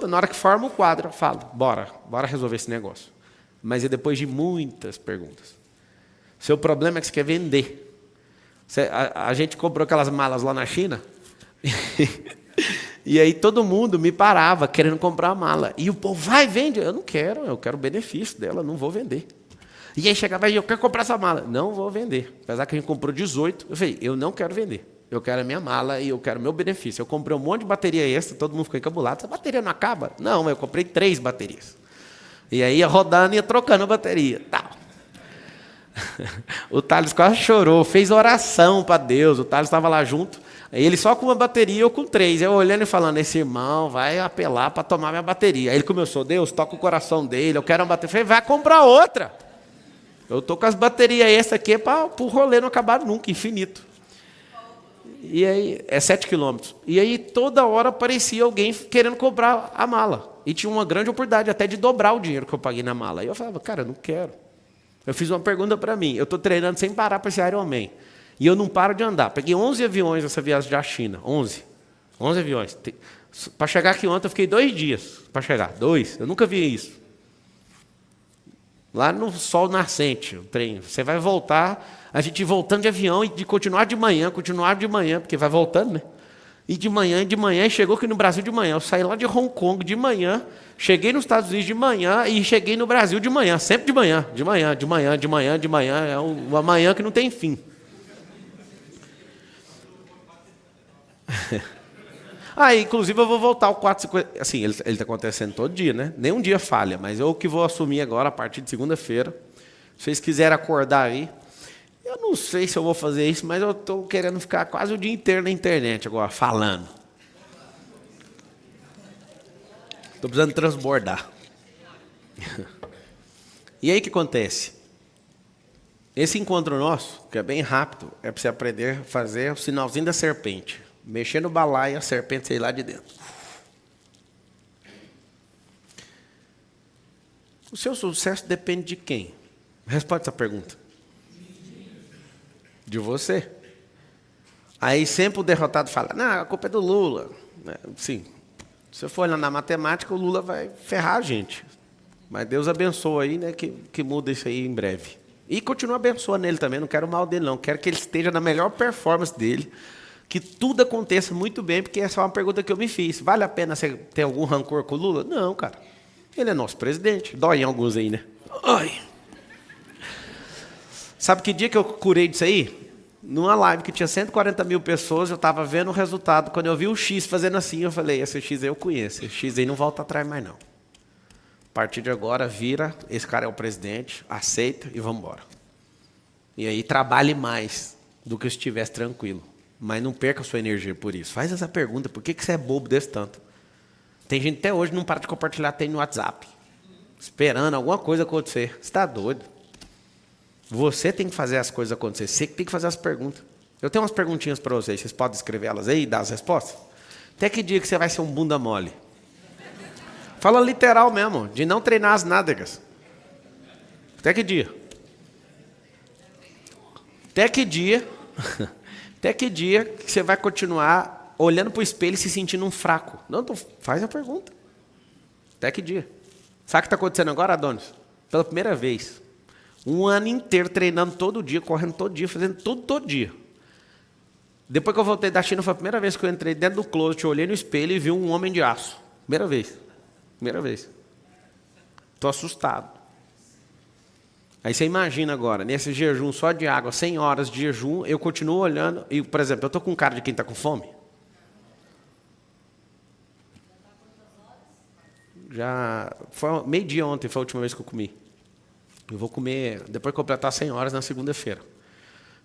Na hora que forma o quadro, eu falo, bora resolver esse negócio. Mas é depois de muitas perguntas. Seu problema é que você quer vender. A gente comprou aquelas malas lá na China, e aí todo mundo me parava querendo comprar a mala. E o povo, vai, vende. Eu não quero, eu quero o benefício dela, não vou vender. E aí chegava e eu quero comprar essa mala. Não vou vender. Apesar que a gente comprou 18, eu falei, eu não quero vender. Eu quero a minha mala e eu quero o meu benefício. Eu comprei um monte de bateria extra, todo mundo ficou encabulado. Essa bateria não acaba? Não, eu comprei 3 baterias. E aí ia rodando e ia trocando a bateria. Tal. O Thales quase chorou, fez oração para Deus. O Thales estava lá junto. Ele só com uma bateria, eu com 3. Eu olhando e falando, esse irmão vai apelar para tomar minha bateria. Aí ele começou, Deus, toca o coração dele, eu quero uma bateria. Eu falei, vai comprar outra. Eu estou com as baterias, essa aqui é para o rolê não acabar nunca, infinito. E aí, é 7 quilômetros. E aí, toda hora aparecia alguém querendo comprar a mala. E tinha uma grande oportunidade até de dobrar o dinheiro que eu paguei na mala. E eu falava, cara, eu não quero. Eu fiz uma pergunta para mim. Eu estou treinando sem parar para esse Ironman. E eu não paro de andar. Peguei 11 aviões nessa viagem da China. 11 aviões. Para chegar aqui ontem, eu fiquei 2 dias para chegar. 2. Eu nunca vi isso. Lá no sol nascente, o trem. Você vai voltar, a gente voltando de avião e de continuar de manhã, porque vai voltando, né? E de manhã, e chegou aqui no Brasil de manhã. Eu saí lá de Hong Kong de manhã, cheguei nos Estados Unidos de manhã e cheguei no Brasil de manhã. Sempre de manhã. É uma manhã que não tem fim. Inclusive eu vou voltar ao 450. Assim, ele está acontecendo todo dia, né? Nem um dia falha, mas eu que vou assumir agora a partir de segunda-feira. Se vocês quiserem acordar aí, eu não sei se eu vou fazer isso, mas eu estou querendo ficar quase o dia inteiro na internet agora, falando. Estou precisando transbordar. E aí o que acontece? Esse encontro nosso, que é bem rápido, é para você aprender a fazer o sinalzinho da serpente. Mexer no balaio, a serpente sair lá de dentro. O seu sucesso depende de quem? Responde essa pergunta. De você. Aí sempre o derrotado fala, não, a culpa é do Lula. Sim, se você for olhar na matemática, o Lula vai ferrar a gente. Mas Deus abençoa aí, né, que muda isso aí em breve. E continua abençoando ele também, não quero o mal dele não. Quero que ele esteja na melhor performance dele. Que tudo aconteça muito bem, porque essa é uma pergunta que eu me fiz. Vale a pena você ter algum rancor com o Lula? Não, cara. Ele é nosso presidente. Dói em alguns aí, né? Ai. Sabe que dia que eu curei disso aí? Numa live que tinha 140 mil pessoas, eu estava vendo o resultado. Quando eu vi o X fazendo assim, eu falei, esse X aí eu conheço. Esse X aí não volta atrás mais, não. A partir de agora, vira, esse cara é o presidente, aceita e vamos embora. E aí trabalhe mais do que se estivesse tranquilo. Mas não perca a sua energia por isso. Faz essa pergunta, por que você é bobo desse tanto? Tem gente até hoje que não para de compartilhar, tem no WhatsApp. Esperando alguma coisa acontecer. Você está doido. Você tem que fazer as coisas acontecer. Você que tem que fazer as perguntas. Eu tenho umas perguntinhas para vocês. Vocês podem escrever elas aí e dar as respostas? Até que dia que você vai ser um bunda mole? Fala literal mesmo, de não treinar as nádegas. Até que dia? Até que dia... Até que dia que você vai continuar olhando para o espelho e se sentindo um fraco? Não, então faz a pergunta. Até que dia? Sabe o que está acontecendo agora, Adonis? Pela primeira vez. Um ano inteiro treinando todo dia, correndo todo dia, fazendo tudo todo dia. Depois que eu voltei da China, foi a primeira vez que eu entrei dentro do closet, olhei no espelho e vi um homem de aço. Primeira vez. Primeira vez. Estou assustado. Aí você imagina agora, nesse jejum só de água, 100 horas de jejum, eu continuo olhando, e, por exemplo, eu estou com cara de quem está com fome? Já foi meio-dia ontem, foi a última vez que eu comi. Eu vou comer, depois de completar 100 horas na segunda-feira,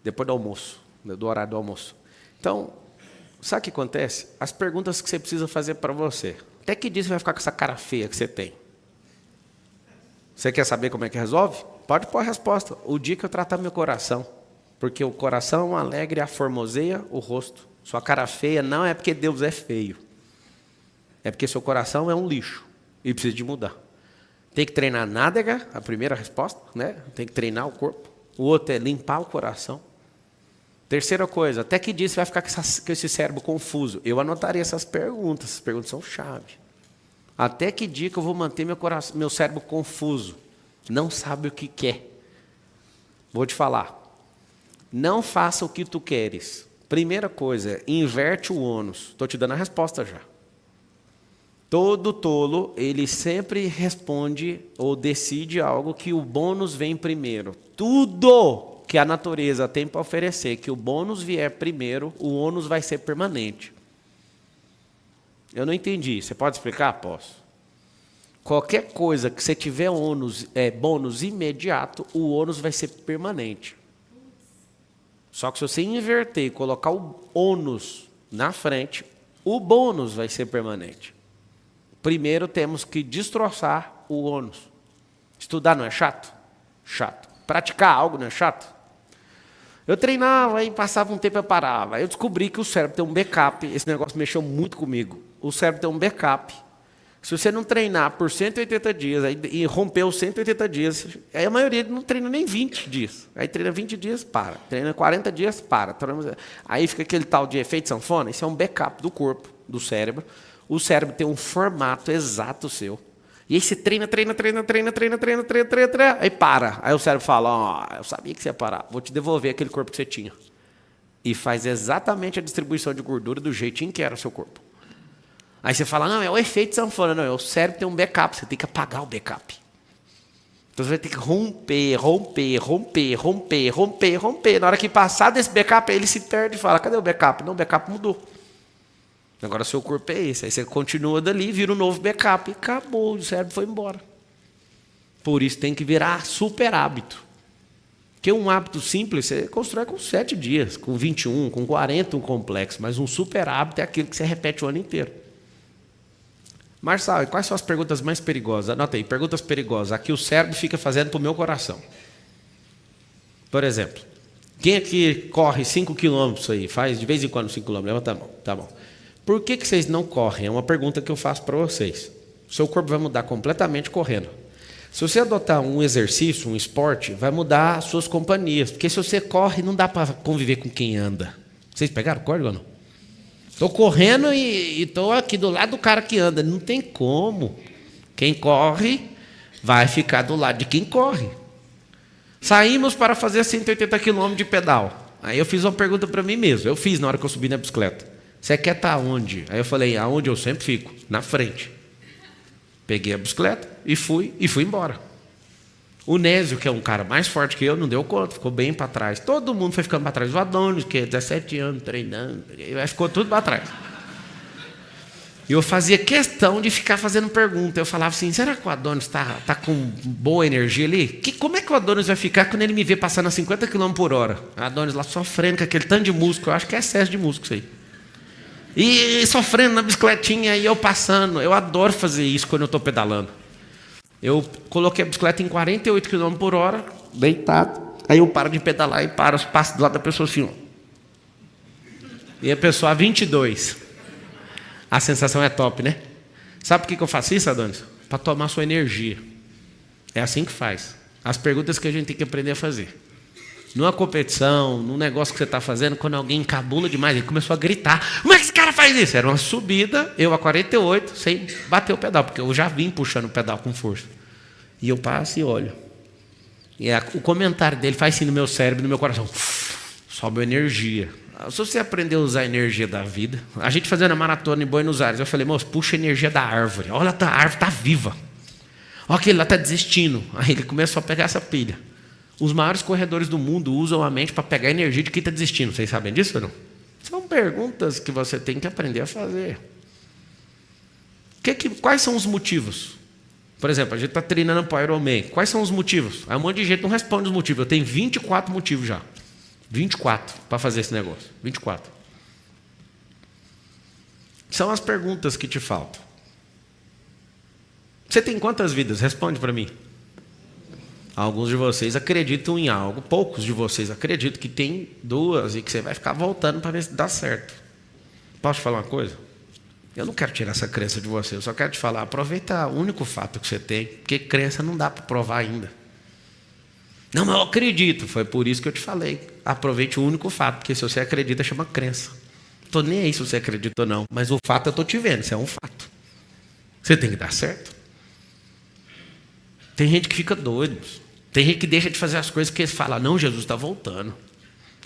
depois do almoço, do horário do almoço. Então, sabe o que acontece? As perguntas que você precisa fazer para você. Até que dia você vai ficar com essa cara feia que você tem? Você quer saber como é que resolve? Pode pôr a resposta. O dia que eu tratar meu coração. Porque o coração alegre aformoseia o rosto. Sua cara feia não é porque Deus é feio. É porque seu coração é um lixo. E precisa de mudar. Tem que treinar a nádega, a primeira resposta, né? Tem que treinar o corpo. O outro é limpar o coração. Terceira coisa, até que dia você vai ficar com esse cérebro confuso? Eu anotaria essas perguntas são chave. Até que dia que eu vou manter meu cérebro confuso? Não sabe o que quer. Vou te falar. Não faça o que tu queres. Primeira coisa, inverte o ônus. Estou te dando a resposta já. Todo tolo, ele sempre responde ou decide algo que o bônus vem primeiro. Tudo que a natureza tem para oferecer, que o bônus vier primeiro, o ônus vai ser permanente. Eu não entendi. Você pode explicar? Posso. Qualquer coisa que você tiver bônus imediato, o ônus vai ser permanente. Só que se você inverter e colocar o ônus na frente, o bônus vai ser permanente. Primeiro temos que destroçar o ônus. Estudar não é chato? Chato. Praticar algo não é chato? Eu treinava e passava um tempo eu parava. Aí eu descobri que o cérebro tem um backup. Esse negócio mexeu muito comigo. O cérebro tem um backup. Se você não treinar por 180 dias e romper os 180 dias, aí a maioria não treina nem 20 dias. Aí treina 20 dias, para. Treina 40 dias, para. Aí fica aquele tal de efeito sanfona. Isso é um backup do corpo, do cérebro. O cérebro tem um formato exato seu. E aí você treina. Aí para. Aí o cérebro fala, eu sabia que você ia parar. Vou te devolver aquele corpo que você tinha. E faz exatamente a distribuição de gordura do jeitinho que era o seu corpo. Aí você fala, não, é o efeito sanfona. Não, é o cérebro tem um backup, você tem que apagar o backup. Então você vai ter que romper. Na hora que passar desse backup, aí ele se perde e fala, cadê o backup? Não, o backup mudou. Agora seu corpo é esse. Aí você continua dali, vira um novo backup. E acabou, o cérebro foi embora. Por isso tem que virar super hábito. Porque um hábito simples você constrói com 7 dias, com 21, com 40 um complexo. Mas um super hábito é aquilo que você repete o ano inteiro. Marçal, quais são as perguntas mais perigosas? Anota aí, perguntas perigosas. Aqui o cérebro fica fazendo para o meu coração. Por exemplo, quem aqui corre 5 quilômetros aí? Faz de vez em quando 5 quilômetros? Levanta a mão. Tá bom. Por que vocês não correm? É uma pergunta que eu faço para vocês. O seu corpo vai mudar completamente correndo. Se você adotar um exercício, um esporte, vai mudar as suas companhias. Porque se você corre, não dá para conviver com quem anda. Vocês pegaram o código ou não? Estou correndo e estou aqui do lado do cara que anda. Não tem como. Quem corre vai ficar do lado de quem corre. Saímos para fazer 180 km de pedal. Aí eu fiz uma pergunta para mim mesmo. Eu fiz na hora que eu subi na bicicleta. Você quer estar onde? Aí eu falei, aonde eu sempre fico? Na frente. Peguei a bicicleta e fui embora. O Nésio, que é um cara mais forte que eu, não deu conta, ficou bem para trás. Todo mundo foi ficando para trás. O Adonis, que é 17 anos treinando, ficou tudo para trás. E eu fazia questão de ficar fazendo pergunta. Eu falava assim, será que o Adonis está com boa energia ali? Como é que o Adonis vai ficar quando ele me vê passando a 50 km por hora? O Adonis lá sofrendo com aquele tanto de músculo. Eu acho que é excesso de músculo isso aí. E sofrendo na bicicletinha e eu passando. Eu adoro fazer isso quando eu estou pedalando. Eu coloquei a bicicleta em 48 km por hora, deitado. Aí eu paro de pedalar e passo do lado da pessoa assim. Ó. E a pessoa a 22. A sensação é top, né? Sabe por que eu faço isso, Adonis? Para tomar sua energia. É assim que faz. As perguntas que a gente tem que aprender a fazer. Numa competição, num negócio que você está fazendo, quando alguém encabula demais, ele começou a gritar. Como é que esse cara faz isso? Era uma subida, eu a 48, sem bater o pedal, porque eu já vim puxando o pedal com força. E eu passo e olho. E o comentário dele faz assim no meu cérebro, no meu coração. Sobe energia. Se você aprender a usar a energia da vida... A gente fazendo a maratona em Buenos Aires, eu falei, moço, puxa a energia da árvore. Olha, a árvore está viva. Olha que ele lá está desistindo. Aí ele começou a pegar essa pilha. Os maiores corredores do mundo usam a mente para pegar a energia de quem está desistindo. Vocês sabem disso ou não? São perguntas que você tem que aprender a fazer. Quais são os motivos? Por exemplo, a gente está treinando para o Ironman. Quais são os motivos? Aí um monte de gente não responde os motivos. Eu tenho 24 motivos já. 24 para fazer esse negócio. 24. São as perguntas que te faltam. Você tem quantas vidas? Responde para mim. Alguns de vocês acreditam em algo, poucos de vocês acreditam que tem 2 e que você vai ficar voltando para ver se dá certo. Posso te falar uma coisa? Eu não quero tirar essa crença de você, eu só quero te falar, aproveita o único fato que você tem, porque crença não dá para provar ainda. Não, mas eu acredito, foi por isso que eu te falei. Aproveite o único fato, porque se você acredita, chama crença. Não estou nem aí se você acredita ou não, mas o fato eu estou te vendo, isso é um fato. Você tem que dar certo. Tem gente que fica doido. Tem gente que deixa de fazer as coisas porque fala, não, Jesus está voltando.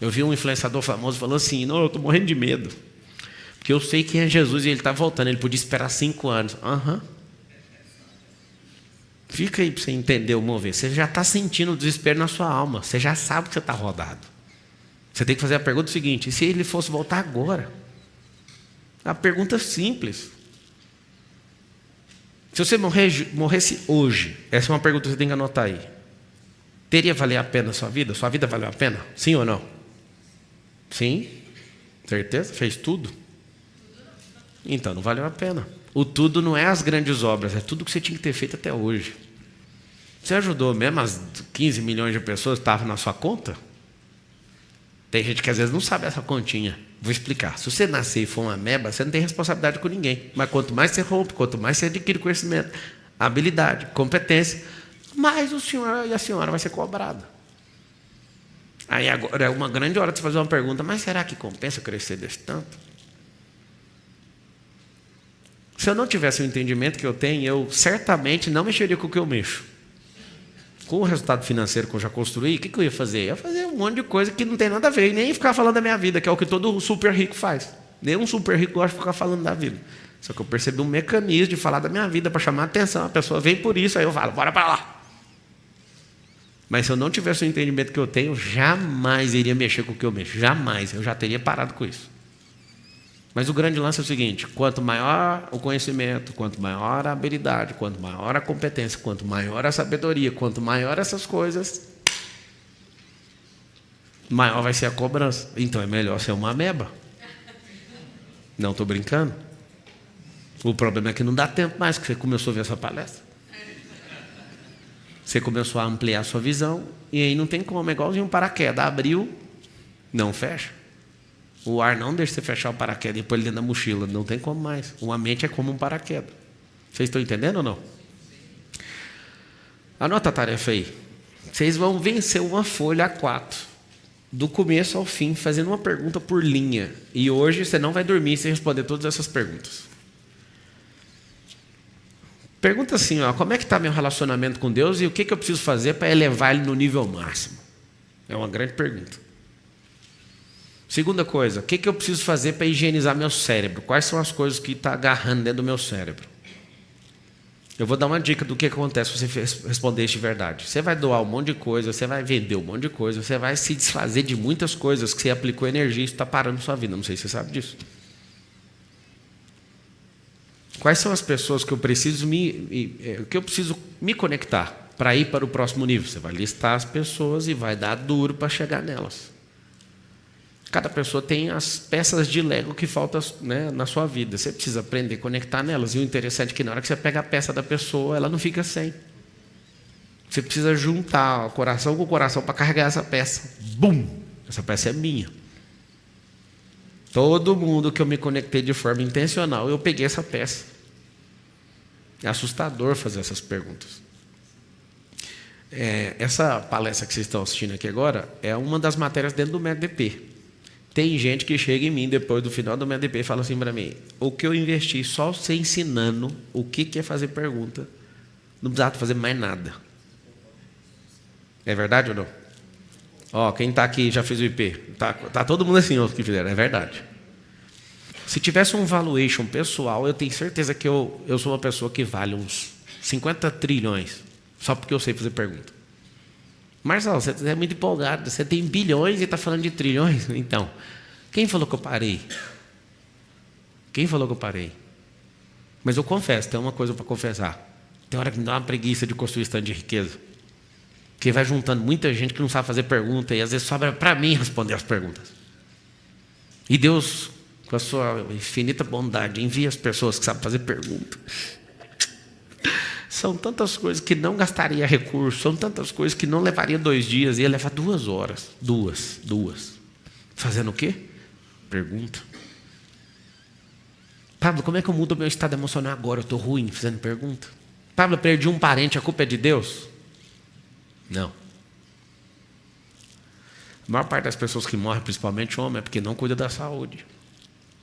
Eu vi um influenciador famoso falando assim, não, eu estou morrendo de medo. Porque eu sei quem é Jesus e ele está voltando. Ele podia esperar 5 anos. Fica aí para você entender o mover. Você já está sentindo o desespero na sua alma. Você já sabe que você está rodado. Você tem que fazer a pergunta seguinte, e se ele fosse voltar agora? A pergunta simples. Se você morresse hoje, essa é uma pergunta que você tem que anotar aí. Teria valido a pena a sua vida? Sua vida valeu a pena? Sim ou não? Sim? Certeza? Fez tudo? Então não valeu a pena. O tudo não é as grandes obras, é tudo que você tinha que ter feito até hoje. Você ajudou mesmo as 15 milhões de pessoas que estavam na sua conta? Tem gente que às vezes não sabe essa continha. Vou explicar. Se você nascer e for uma ameba, você não tem responsabilidade com ninguém. Mas quanto mais você rompe, quanto mais você adquire conhecimento, habilidade, competência, mais o senhor e a senhora vai ser cobrado. Aí agora é uma grande hora de você fazer uma pergunta, mas será que compensa crescer desse tanto? Se eu não tivesse o entendimento que eu tenho, eu certamente não mexeria com o que eu mexo. Com o resultado financeiro que eu já construí, o que eu ia fazer? Eu ia fazer um monte de coisa que não tem nada a ver, e nem ficar falando da minha vida, que é o que todo super rico faz. Nenhum super rico gosta de ficar falando da vida. Só que eu percebi um mecanismo de falar da minha vida para chamar a atenção. A pessoa vem por isso, aí eu falo, bora para lá. Mas se eu não tivesse o entendimento que eu tenho, jamais iria mexer com o que eu mexo. Jamais. Eu já teria parado com isso. Mas o grande lance é o seguinte: quanto maior o conhecimento, quanto maior a habilidade, quanto maior a competência, quanto maior a sabedoria, quanto maior essas coisas, maior vai ser a cobrança. Então é melhor ser uma ameba. Não estou brincando. O problema é que não dá tempo mais, que você começou a ver essa palestra. Você começou a ampliar a sua visão, e aí não tem como, é igualzinho um paraquedas. Abriu, não fecha. O ar não deixa você fechar o paraquedas e pôr ele dentro da mochila. Não tem como mais. Uma mente é como um paraquedas. Vocês estão entendendo ou não? Anota a tarefa aí. Vocês vão vencer uma folha A4, do começo ao fim, fazendo uma pergunta por linha. E hoje você não vai dormir sem responder todas essas perguntas. Pergunta assim, ó, como é que está meu relacionamento com Deus e o que eu preciso fazer para elevar ele no nível máximo? É uma grande pergunta. Segunda coisa, o que eu preciso fazer para higienizar meu cérebro? Quais são as coisas que estão agarrando dentro do meu cérebro? Eu vou dar uma dica do que acontece se você responder isso de verdade. Você vai doar um monte de coisa, você vai vender um monte de coisa, você vai se desfazer de muitas coisas que você aplicou energia e isso está parando sua vida. Não sei se você sabe disso. Quais são as pessoas que eu preciso me conectar para ir para o próximo nível? Você vai listar as pessoas e vai dar duro para chegar nelas. Cada pessoa tem as peças de Lego que faltam, né, na sua vida. Você precisa aprender a conectar nelas. E o interessante é que na hora que você pega a peça da pessoa, ela não fica sem. Você precisa juntar o coração com o coração para carregar essa peça. Bum! Essa peça é minha. Todo mundo que eu me conectei de forma intencional, eu peguei essa peça. É assustador fazer essas perguntas. Essa palestra que vocês estão assistindo aqui agora é uma das matérias dentro do MEDP. Tem gente que chega em mim depois do final do MEDP e fala assim para mim: o que eu investi só você ensinando o que é fazer pergunta, não precisava fazer mais nada. É verdade ou não? Ó, quem está aqui já fez o IP. Tá todo mundo assim, os que fizeram. É verdade. Se tivesse um valuation pessoal, eu tenho certeza que eu sou uma pessoa que vale uns 50 trilhões, só porque eu sei fazer pergunta. Marcelo, você é muito empolgado, você tem bilhões e está falando de trilhões? Então, quem falou que eu parei? Quem falou que eu parei? Mas eu confesso, tem uma coisa para confessar. Tem hora que me dá uma preguiça de construir estande de riqueza. Porque vai juntando muita gente que não sabe fazer pergunta e às vezes sobra para mim responder as perguntas. E Deus, com a sua infinita bondade, envia as pessoas que sabem fazer pergunta. São tantas coisas que não gastaria recurso, são tantas coisas que não levaria 2 dias, ia levar 2 horas. Duas. Fazendo o quê? Pergunta. Pablo, como é que eu mudo o meu estado emocional agora? Eu estou ruim, fazendo pergunta. Pablo, eu perdi um parente, a culpa é de Deus? Não. A maior parte das pessoas que morrem, principalmente homem, é porque não cuida da saúde.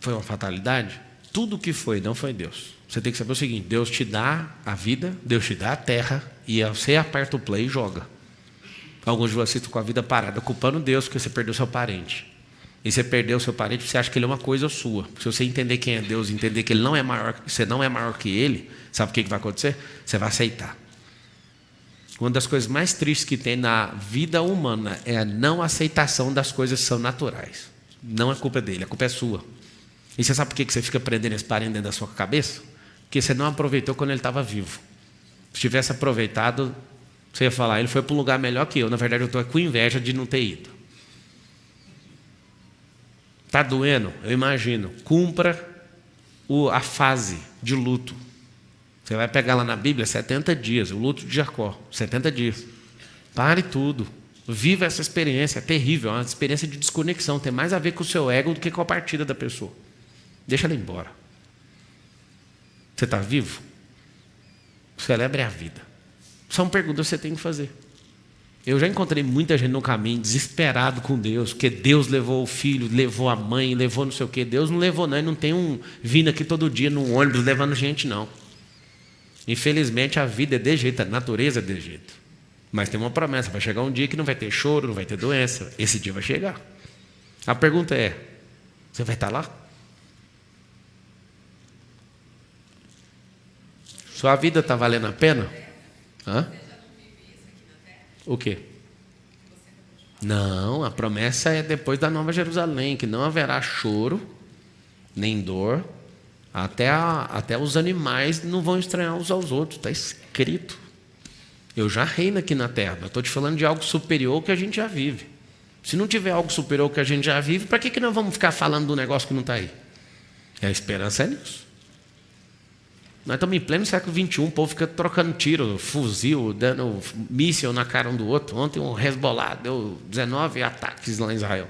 Foi uma fatalidade? Tudo que foi, não foi Deus. Você tem que saber o seguinte: Deus te dá a vida, Deus te dá a terra, e você aperta o play e joga. Alguns de vocês estão com a vida parada, culpando Deus porque você perdeu seu parente. E você perdeu seu parente, você acha que ele é uma coisa sua. Se você entender quem é Deus, entender que ele não é maior, você não é maior que ele, sabe o que vai acontecer? Você vai aceitar. Uma das coisas mais tristes que tem na vida humana é a não aceitação das coisas que são naturais. Não é culpa dele, a culpa é sua. E você sabe por que você fica prendendo esse parente dentro da sua cabeça? Porque você não aproveitou quando ele estava vivo. Se tivesse aproveitado, você ia falar, ele foi para um lugar melhor que eu. Na verdade, eu estou com inveja de não ter ido. Está doendo? Eu imagino. Cumpra a fase de luto. Você vai pegar lá na Bíblia 70 dias, o luto de Jacó, 70 dias. Pare tudo. Viva essa experiência, é terrível, é uma experiência de desconexão. Tem mais a ver com o seu ego do que com a partida da pessoa. Deixa ela embora. Você está vivo? Celebre a vida. São perguntas que você tem que fazer. Eu já encontrei muita gente no caminho, desesperado com Deus, porque Deus levou o filho, levou a mãe, levou não sei o quê. Deus não levou, não. Ele não tem vindo aqui todo dia no ônibus levando gente, não. Infelizmente, a vida é de jeito, a natureza é de jeito. Mas tem uma promessa, vai chegar um dia que não vai ter choro, não vai ter doença. Esse dia vai chegar. A pergunta é, você vai estar lá? Sua vida está valendo a pena? Hã? O quê? Não, a promessa é depois da Nova Jerusalém, que não haverá choro, nem dor, até os animais não vão estranhar uns aos outros, está escrito. Eu já reino aqui na terra, eu estou te falando de algo superior que a gente já vive. Se não tiver algo superior que a gente já vive, para que nós vamos ficar falando do negócio que não está aí? A esperança é nisso. Nós estamos em pleno século XXI, o povo fica trocando tiro, fuzil, dando míssil na cara um do outro. Ontem um Hezbollah deu 19 ataques lá em Israel.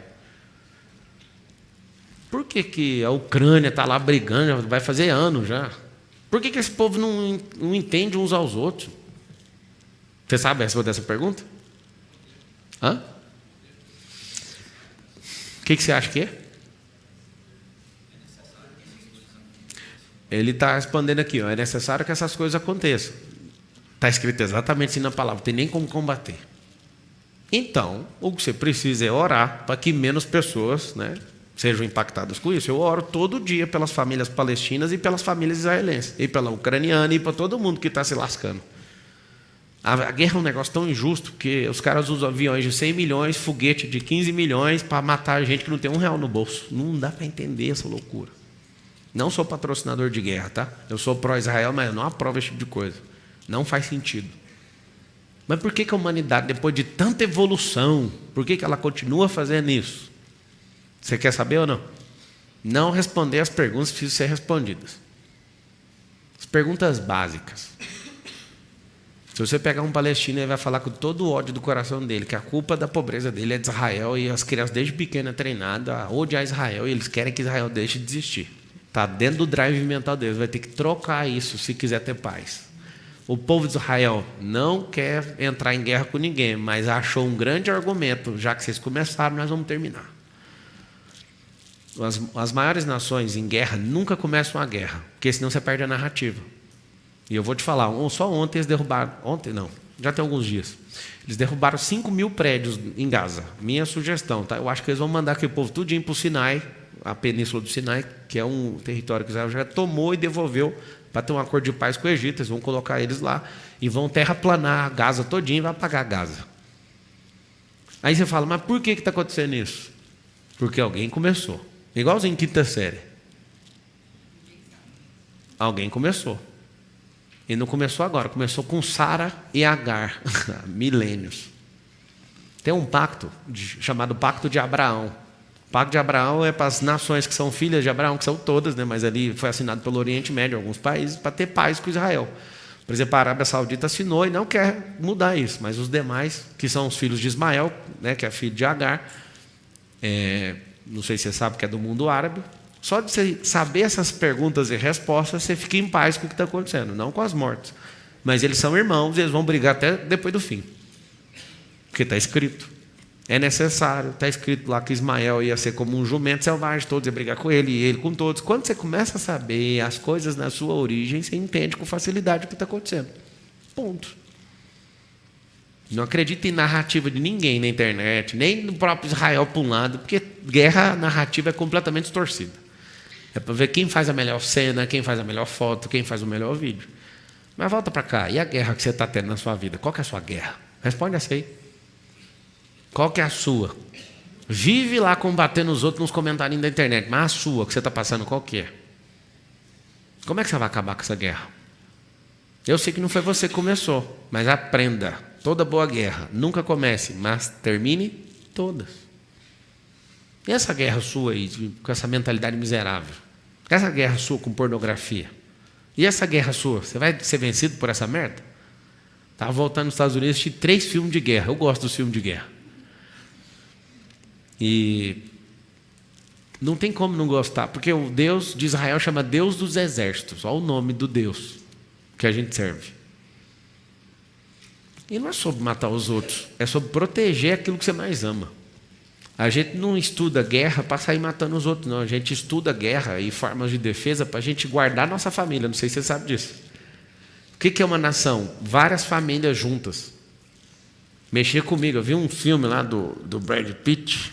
Por que a Ucrânia está lá brigando, vai fazer anos já? Por que esse povo não entende uns aos outros? Você sabe a resposta dessa pergunta? Hã? O que você acha que é? Ele está respondendo aqui, ó, é necessário que essas coisas aconteçam. Está escrito exatamente assim na palavra, não tem nem como combater. Então, o que você precisa é orar para que menos pessoas, né, sejam impactadas com isso. Eu oro todo dia pelas famílias palestinas e pelas famílias israelenses, e pela ucraniana e para todo mundo que está se lascando. A guerra é um negócio tão injusto, porque os caras usam aviões de 100 milhões, foguete de 15 milhões para matar gente que não tem R$1 no bolso. Não dá para entender essa loucura. Não sou patrocinador de guerra, tá? Eu sou pró-Israel, mas eu não aprovo esse tipo de coisa. Não faz sentido. Mas por que a humanidade, depois de tanta evolução, por que ela continua fazendo isso? Você quer saber ou não? Não responder as perguntas precisam ser respondidas. As perguntas básicas. Se você pegar um palestino, ele vai falar com todo o ódio do coração dele, que a culpa da pobreza dele é de Israel, e as crianças desde pequena treinadas a odiar Israel, e eles querem que Israel deixe de existir. Está dentro do drive mental deles, vai ter que trocar isso se quiser ter paz. O povo de Israel não quer entrar em guerra com ninguém, mas achou um grande argumento, já que vocês começaram, nós vamos terminar. As maiores nações em guerra nunca começam a guerra, porque senão você perde a narrativa. E eu vou te falar, só ontem eles derrubaram, ontem não, já tem alguns dias, eles derrubaram 5.000 prédios em Gaza. Minha sugestão, tá? Eu acho que eles vão mandar aquele povo tudinho para o Sinai, a península do Sinai, que é um território que Israel já tomou e devolveu para ter um acordo de paz com o Egito. Eles vão colocar eles lá e vão terraplanar Gaza todinho e vai apagar Gaza. Aí você fala, mas por que está acontecendo isso? Porque alguém começou. Igualzinho em quinta série. Alguém começou. E não começou agora, começou com Sara e Agar, milênios. Tem um pacto chamado Pacto de Abraão. O Pacto de Abraão é para as nações que são filhas de Abraão, que são todas, né? Mas ali foi assinado pelo Oriente Médio, alguns países, para ter paz com Israel. Por exemplo, a Arábia Saudita assinou e não quer mudar isso, mas os demais, que são os filhos de Ismael, né, que é filho de Agar, não sei se você sabe que é do mundo árabe, só de você saber essas perguntas e respostas, você fica em paz com o que está acontecendo, não com as mortes. Mas eles são irmãos e eles vão brigar até depois do fim. Porque está escrito. É necessário, está escrito lá que Ismael ia ser como um jumento selvagem, todos iam brigar com ele e ele com todos. Quando você começa a saber as coisas na sua origem, você entende com facilidade o que está acontecendo. Ponto. Não acredita em narrativa de ninguém na internet, nem no próprio Israel para um lado, porque guerra narrativa é completamente distorcida. É para ver quem faz a melhor cena, quem faz a melhor foto, quem faz o melhor vídeo. Mas volta para cá, e a guerra que você está tendo na sua vida? Qual que é a sua guerra? Responde essa aí. Qual que é a sua? Vive lá combatendo os outros nos comentários da internet, mas a sua, que você está passando, qual que é? Como é que você vai acabar com essa guerra? Eu sei que não foi você que começou, mas aprenda. Toda boa guerra nunca comece, mas termine todas. E essa guerra sua aí, com essa mentalidade miserável? Essa guerra sua com pornografia? E essa guerra sua? Você vai ser vencido por essa merda? Estava voltando nos Estados Unidos, assisti 3 filmes de guerra. Eu gosto dos filmes de guerra. E não tem como não gostar, porque o Deus de Israel chama Deus dos Exércitos. Olha o nome do Deus que a gente serve. E não é sobre matar os outros, é sobre proteger aquilo que você mais ama. A gente não estuda guerra para sair matando os outros, não. A gente estuda guerra e formas de defesa para a gente guardar nossa família. Não sei se você sabe disso. O que é uma nação? Várias famílias juntas. Mexia comigo. Eu vi um filme lá do Brad Pitt,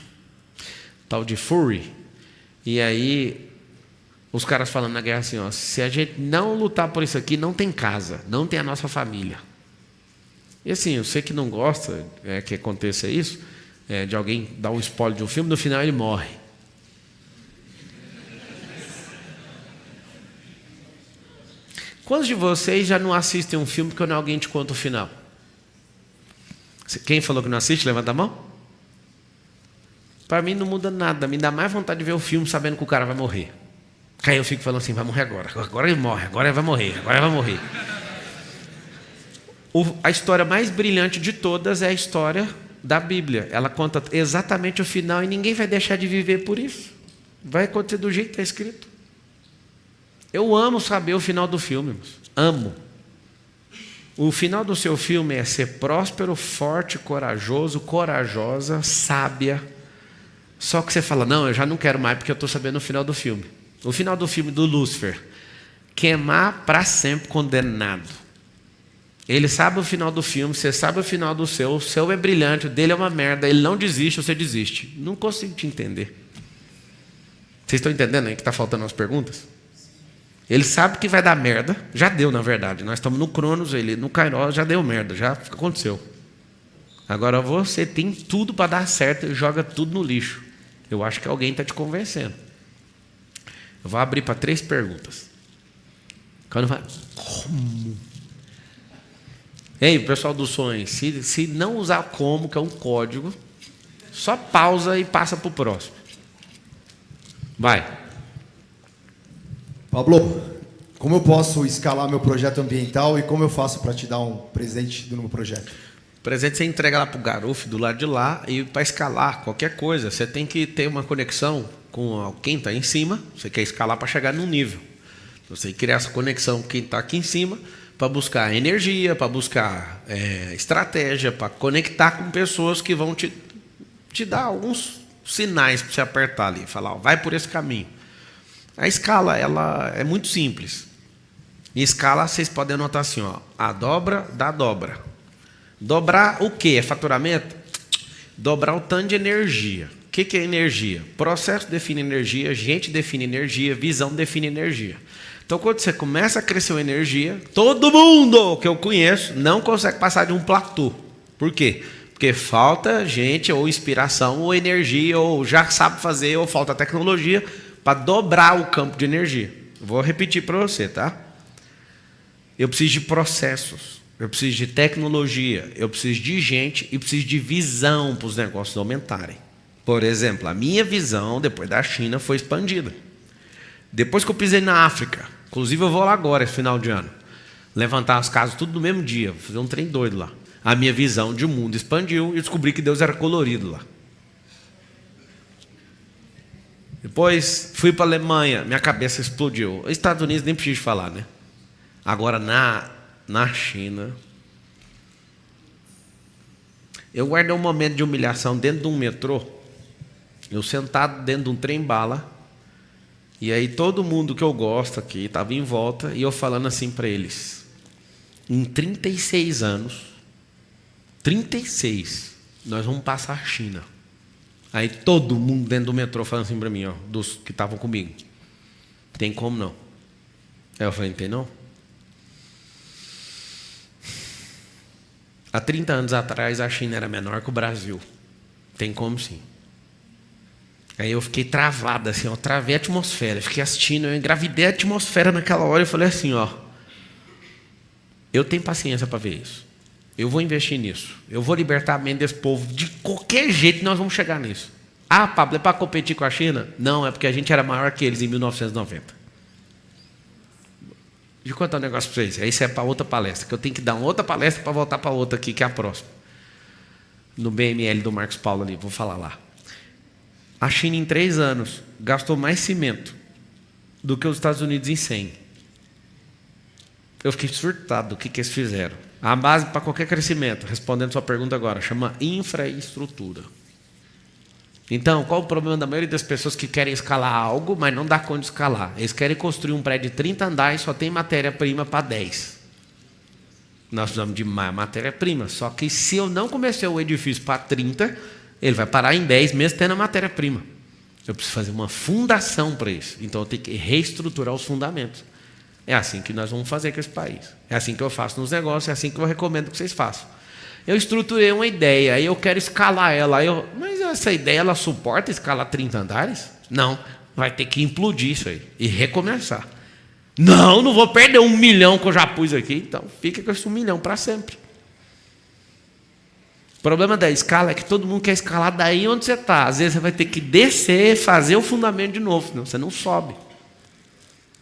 tal de Fury. E aí, os caras falando na guerra assim, ó, se a gente não lutar por isso aqui, não tem casa, não tem a nossa família. E assim, eu sei que não gosta que aconteça isso, de alguém dar um spoiler de um filme, no final ele morre. Quantos de vocês já não assistem um filme quando alguém te conta o final? Quem falou que não assiste, levanta a mão. Para mim não muda nada, me dá mais vontade de ver o filme sabendo que o cara vai morrer. Aí eu fico falando assim, vai morrer agora ele morre, agora ele vai morrer, agora ele vai morrer. A história mais brilhante de todas é a história da Bíblia. Ela conta exatamente o final e ninguém vai deixar de viver por isso. Vai acontecer do jeito que está escrito. Eu amo saber o final do filme, amo. O final do seu filme é ser próspero, forte, corajoso, corajosa, sábia. Só que você fala, não, eu já não quero mais porque eu estou sabendo o final do filme. O final do filme do Lúcifer, queimar para sempre condenado. Ele sabe o final do filme, você sabe o final do seu. O seu é brilhante, o dele é uma merda. Ele não desiste, você desiste. Não consigo te entender. Vocês estão entendendo aí que está faltando as perguntas? Ele sabe que vai dar merda. Já deu, na verdade. Nós estamos no Cronos, ele no Kairos, já deu merda, já aconteceu. Agora você tem tudo para dar certo e joga tudo no lixo. Eu acho que alguém está te convencendo. Eu vou abrir para 3 perguntas. Quando vai... Como? Ei, pessoal dos sonhos, se não usar como, que é um código, só pausa e passa para o próximo. Vai. Pablo, como eu posso escalar meu projeto ambiental e como eu faço para te dar um presente do meu projeto? O presente você entrega lá para o Garuf do lado de lá, e para escalar qualquer coisa, você tem que ter uma conexão com quem está em cima. Você quer escalar para chegar num nível. Você criar essa conexão com quem está aqui em cima, para buscar energia, para buscar estratégia, para conectar com pessoas que vão te dar alguns sinais para você apertar ali, falar, ó, vai por esse caminho. A escala, ela é muito simples. Em escala, vocês podem anotar assim, ó, a dobra dá dobra. Dobrar o quê? É faturamento? Dobrar o tanto de energia. O que é energia? Processo define energia, gente define energia, visão define energia. Então, quando você começa a crescer a energia, todo mundo que eu conheço não consegue passar de um platô. Por quê? Porque falta gente, ou inspiração, ou energia, ou já sabe fazer, ou falta tecnologia para dobrar o campo de energia. Vou repetir para você, tá? Eu preciso de processos, eu preciso de tecnologia, eu preciso de gente e preciso de visão para os negócios aumentarem. Por exemplo, a minha visão, depois da China, foi expandida. Depois que eu pisei na África, inclusive eu vou lá agora, esse final de ano, levantar as casas tudo no mesmo dia, vou fazer um trem doido lá. A minha visão de mundo expandiu e descobri que Deus era colorido lá. Depois fui para a Alemanha, minha cabeça explodiu. Os Estados Unidos nem preciso falar, né? Agora na China, eu guardei um momento de humilhação dentro de um metrô, eu sentado dentro de um trem-bala, e aí todo mundo que eu gosto aqui estava em volta, e eu falando assim para eles, em 36 anos, 36, nós vamos passar a China. Aí todo mundo dentro do metrô falando assim para mim, ó, dos que estavam comigo, tem como não? Aí eu falei, tem não? Há 30 anos atrás a China era menor que o Brasil, tem como sim. Aí eu fiquei travado, assim, ó, travei a atmosfera, fiquei assistindo, eu engravidei a atmosfera naquela hora, eu falei assim, ó, eu tenho paciência para ver isso, eu vou investir nisso, eu vou libertar a mente desse povo, de qualquer jeito nós vamos chegar nisso. Ah, Pablo, é para competir com a China? Não, é porque a gente era maior que eles em 1990. Deixa eu contar um negócio para vocês, isso é para outra palestra, que eu tenho que dar uma outra palestra para voltar para outra aqui, que é a próxima. No BML do Marcos Paulo ali, vou falar lá. A China, em 3 anos, gastou mais cimento do que os Estados Unidos em 100. Eu fiquei surtado do que eles fizeram. A base para qualquer crescimento, respondendo sua pergunta agora, chama infraestrutura. Então, qual o problema da maioria das pessoas que querem escalar algo, mas não dá conta de escalar? Eles querem construir um prédio de 30 andares e só tem matéria-prima para 10. Nós precisamos de mais matéria-prima. Só que se eu não comecei o edifício para 30, ele vai parar em 10, mesmo tendo a matéria-prima. Eu preciso fazer uma fundação para isso. Então, eu tenho que reestruturar os fundamentos. É assim que nós vamos fazer com esse país. É assim que eu faço nos negócios, é assim que eu recomendo que vocês façam. Eu estruturei uma ideia, aí eu quero escalar ela. Mas essa ideia, ela suporta escalar 30 andares? Não. Vai ter que implodir isso aí e recomeçar. Não vou perder 1 milhão que eu já pus aqui. Então, fica com esse 1 milhão para sempre. O problema da escala é que todo mundo quer escalar daí onde você está. Às vezes você vai ter que descer, fazer o fundamento de novo, senão você não sobe.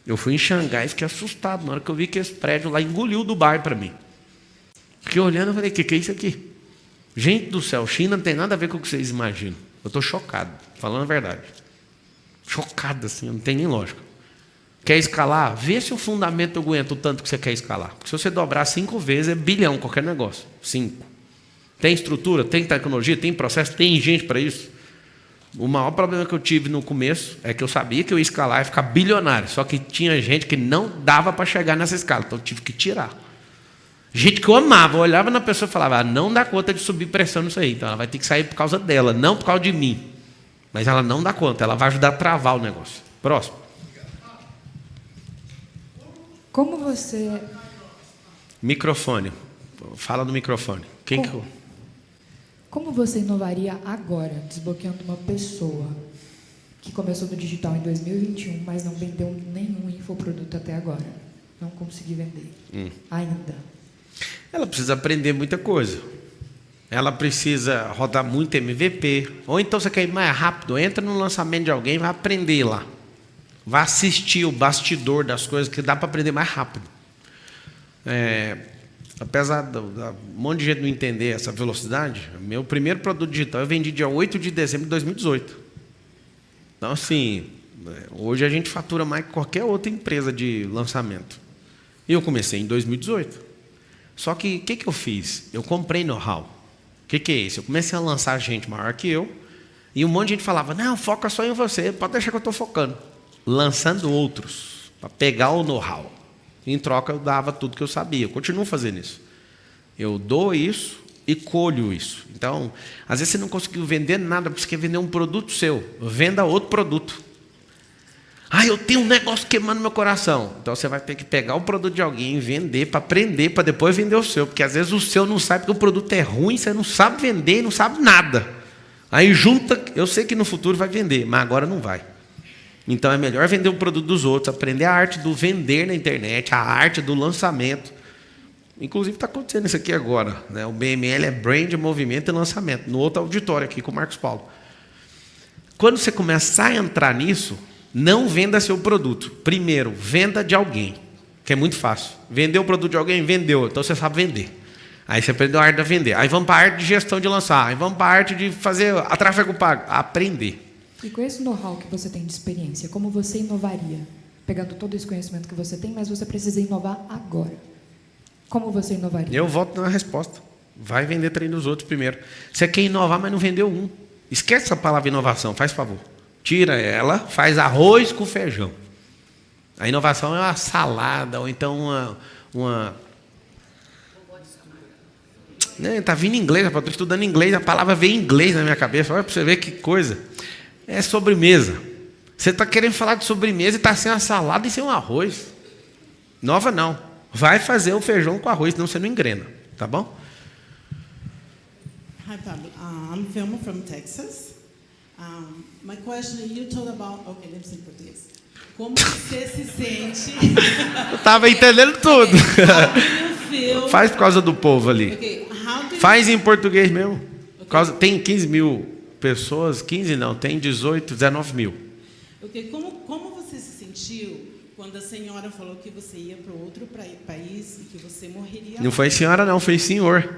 Eu fui em Xangai e fiquei assustado na hora que eu vi que esse prédio lá engoliu o Dubai para mim. Fiquei olhando e falei, o que é isso aqui? Gente do céu, China não tem nada a ver com o que vocês imaginam. Eu estou chocado, falando a verdade. Chocado assim, não tem nem lógica. Quer escalar? Vê se o fundamento aguenta o tanto que você quer escalar. Porque se você dobrar 5 vezes, é bilhão qualquer negócio. 5. Tem estrutura, tem tecnologia, tem processo, tem gente para isso. O maior problema que eu tive no começo é que eu sabia que eu ia escalar e ficar bilionário. Só que tinha gente que não dava para chegar nessa escala. Então eu tive que tirar. Gente que eu amava, eu olhava na pessoa e falava, não dá conta de subir pressão nisso aí. Então ela vai ter que sair por causa dela, não por causa de mim. Mas ela não dá conta, ela vai ajudar a travar o negócio. Próximo. Como você... Microfone. Fala no microfone. Como você inovaria agora, desbloqueando uma pessoa que começou no digital em 2021, mas não vendeu nenhum infoproduto até agora? Não consegui vender. Ainda. Ela precisa aprender muita coisa. Ela precisa rodar muito MVP. Ou então você quer ir mais rápido, entra no lançamento de alguém e vai aprender lá. Vai assistir o bastidor das coisas, que dá para aprender mais rápido. Apesar de um monte de gente não entender essa velocidade, meu primeiro produto digital eu vendi dia 8 de dezembro de 2018. Então, assim, hoje a gente fatura mais que qualquer outra empresa de lançamento. E eu comecei em 2018. Só que o que eu fiz? Eu comprei know-how. O que é isso? Eu comecei a lançar gente maior que eu, e um monte de gente falava, não, foca só em você, pode deixar que eu estou focando. Lançando outros, para pegar o know-how. Em troca, eu dava tudo que eu sabia. Eu continuo fazendo isso. Eu dou isso e colho isso. Então, às vezes você não conseguiu vender nada, porque você quer vender um produto seu. Venda outro produto. Eu tenho um negócio queimando no meu coração. Então, você vai ter que pegar o produto de alguém, vender, para aprender, para depois vender o seu. Porque, às vezes, o seu não sabe que o produto é ruim, você não sabe vender, não sabe nada. Aí, junta, eu sei que no futuro vai vender, mas agora não vai. Então, é melhor vender o produto dos outros, aprender a arte do vender na internet, a arte do lançamento. Inclusive, está acontecendo isso aqui agora. Né? O BML é Brand, Movimento e Lançamento, no outro auditório aqui com o Marcos Paulo. Quando você começar a entrar nisso, não venda seu produto. Primeiro, venda de alguém, que é muito fácil. Vendeu o produto de alguém? Vendeu. Então, você sabe vender. Aí, você aprendeu a arte de vender. Aí, vamos para a arte de gestão de lançar. Aí, vamos para a arte de fazer a tráfego pago. Aprender. E com esse know-how que você tem de experiência, como você inovaria? Pegando todo esse conhecimento que você tem, mas você precisa inovar agora. Como você inovaria? Eu volto na resposta. Vai vender treino dos outros primeiro. Você quer inovar, mas não vendeu um. Esquece essa palavra inovação, faz favor. Tira ela, faz arroz com feijão. A inovação é uma salada, ou então uma... Está vindo em inglês, estou estudando inglês, a palavra veio em inglês na minha cabeça. Olha para você ver que coisa. É sobremesa. Você está querendo falar de sobremesa e está sem a salada e sem o arroz. Nova não. Vai fazer o feijão com arroz, senão você não engrena. Tá bom? Hi, Pablo. I'm Thelma from Texas. My question, you told about... Okay, let me say em português. Como você se sente... Eu tava entendendo tudo. How do you feel... Faz por causa do povo ali. Okay, how do you... Faz em português mesmo. Tem 15 mil pessoas, 15 não, tem 18, 19 mil. Okay, como você se sentiu quando a senhora falou que você ia para outro país e que você morreria? Não foi senhora não, foi senhor.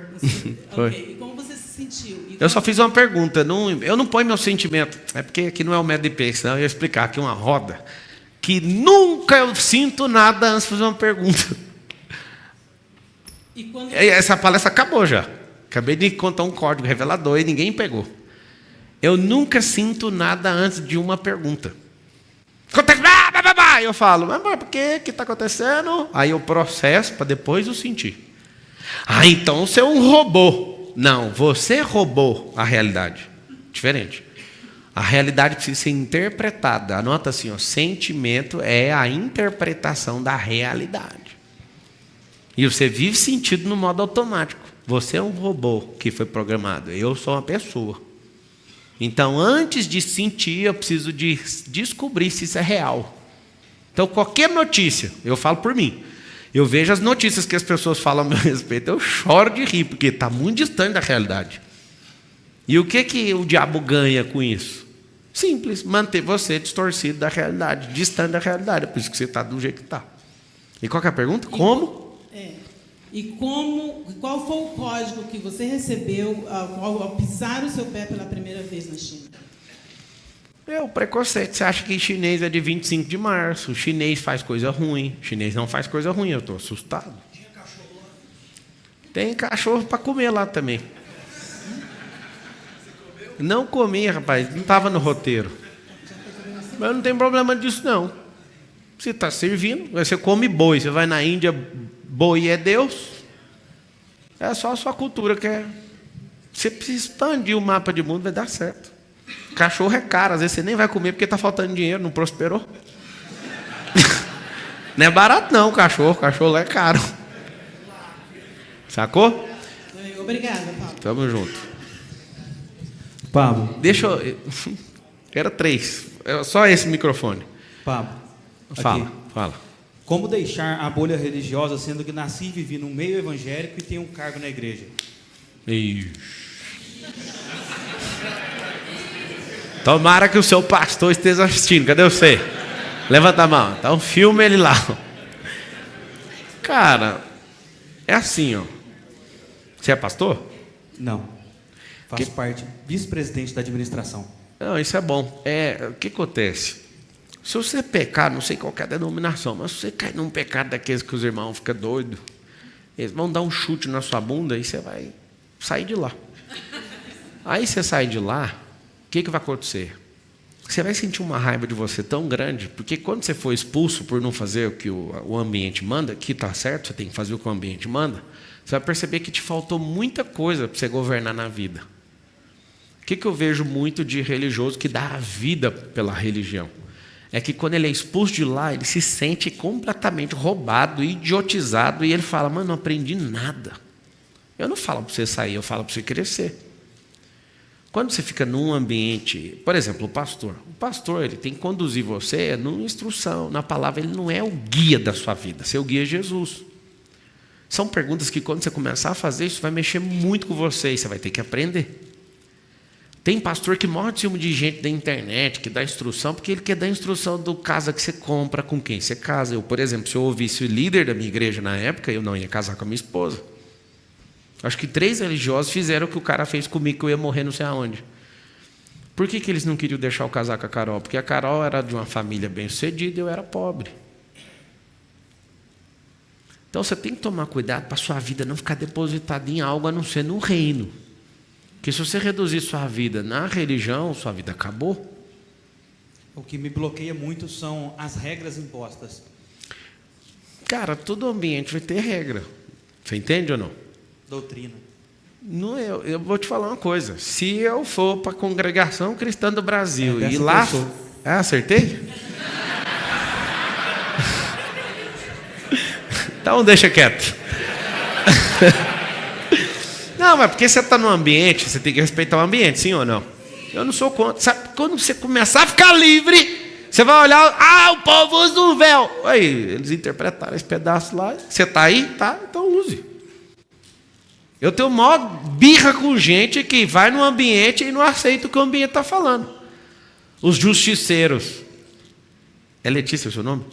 Foi. Okay, e como você se sentiu? Eu só fiz uma pergunta, eu não ponho meu sentimento, é porque aqui não é o método de peixe, senão eu ia explicar aqui uma roda, que nunca eu sinto nada antes de fazer uma pergunta. E quando... Essa palestra acabou já. Acabei de contar um código revelador e ninguém pegou. Eu nunca sinto nada antes de uma pergunta. Eu falo, mas por que está acontecendo? Aí eu processo para depois eu sentir. Então você é um robô. Não, você roubou a realidade. Diferente. A realidade precisa ser interpretada. Anota assim, sentimento é a interpretação da realidade. E você vive sentido no modo automático. Você é um robô que foi programado. Eu sou uma pessoa. Então, antes de sentir, eu preciso de descobrir se isso é real. Então, qualquer notícia, eu falo por mim. Eu vejo as notícias que as pessoas falam a meu respeito, eu choro de rir, porque está muito distante da realidade. E o que o diabo ganha com isso? Simples, manter você distorcido da realidade, distante da realidade. É por isso que você está do jeito que está. E qual que é a pergunta? Como? E qual foi o código que você recebeu ao pisar o seu pé pela primeira vez na China? O preconceito. Você acha que chinês é de 25 de março, o chinês faz coisa ruim. O chinês não faz coisa ruim, eu estou assustado. Tinha cachorro lá? Tem cachorro para comer lá também. Não comi, rapaz, não estava no roteiro. Mas não tem problema disso, não. Você está servindo, você come boi, você vai na Índia, boi é Deus. É só a sua cultura que é. Você precisa expandir o mapa de mundo, vai dar certo. Cachorro é caro, às vezes você nem vai comer porque está faltando dinheiro, não prosperou. Não é barato não, cachorro lá é caro. Sacou? Obrigada, Pablo. Tamo junto. Pablo. Deixa eu... Era 3. Só esse microfone. Pablo. Fala. Como deixar a bolha religiosa, sendo que nasci e vivi no meio evangélico e tenho um cargo na igreja? Tomara que o seu pastor esteja assistindo. Cadê você? Levanta a mão. Então filma ele lá. Cara, é assim, ó. Você é pastor? Não. Faço parte, vice-presidente da administração. Não, isso é bom. O que acontece? Se você pecar, não sei qual é a denominação, mas se você cair num pecado daqueles que os irmãos ficam doidos, eles vão dar um chute na sua bunda e você vai sair de lá. Aí você sai de lá, o que vai acontecer? Você vai sentir uma raiva de você tão grande, porque quando você for expulso por não fazer o que o ambiente manda, que está certo, você tem que fazer o que o ambiente manda, você vai perceber que te faltou muita coisa para você governar na vida. O que eu vejo muito de religioso que dá a vida pela religião? É que quando ele é expulso de lá, ele se sente completamente roubado, idiotizado, e ele fala, mano, não aprendi nada. Eu não falo para você sair, eu falo para você crescer. Quando você fica num ambiente, por exemplo, o pastor ele tem que conduzir você numa instrução, na palavra, ele não é o guia da sua vida, seu guia é Jesus. São perguntas que quando você começar a fazer, isso vai mexer muito com você, e você vai ter que aprender. Tem pastor que morre de ciúme de gente da internet, que dá instrução, porque ele quer dar instrução do casa que você compra, com quem você casa. Eu, por exemplo, se eu ouvisse o líder da minha igreja na época, eu não ia casar com a minha esposa. Acho que 3 religiosos fizeram o que o cara fez comigo, que eu ia morrer não sei aonde. Por que eles não queriam deixar eu casar com a Carol? Porque a Carol era de uma família bem-sucedida e eu era pobre. Então você tem que tomar cuidado para a sua vida não ficar depositada em algo a não ser no reino. Porque se você reduzir sua vida na religião, sua vida acabou. O que me bloqueia muito são as regras impostas. Cara, todo ambiente vai ter regra. Você entende ou não? Doutrina. Não, eu vou te falar uma coisa. Se eu for para a Congregação Cristã do Brasil e lá... Pessoa. Acertei? Então deixa quieto. Não, mas porque você está no ambiente, você tem que respeitar o ambiente, sim ou não? Eu não sou contra. Sabe, quando você começar a ficar livre, você vai olhar, o povo usa um véu. Aí, eles interpretaram esse pedaço lá. Você está aí? Tá, então use. Eu tenho maior birra com gente que vai no ambiente e não aceita o que o ambiente está falando. Os justiceiros. É Letícia o seu nome?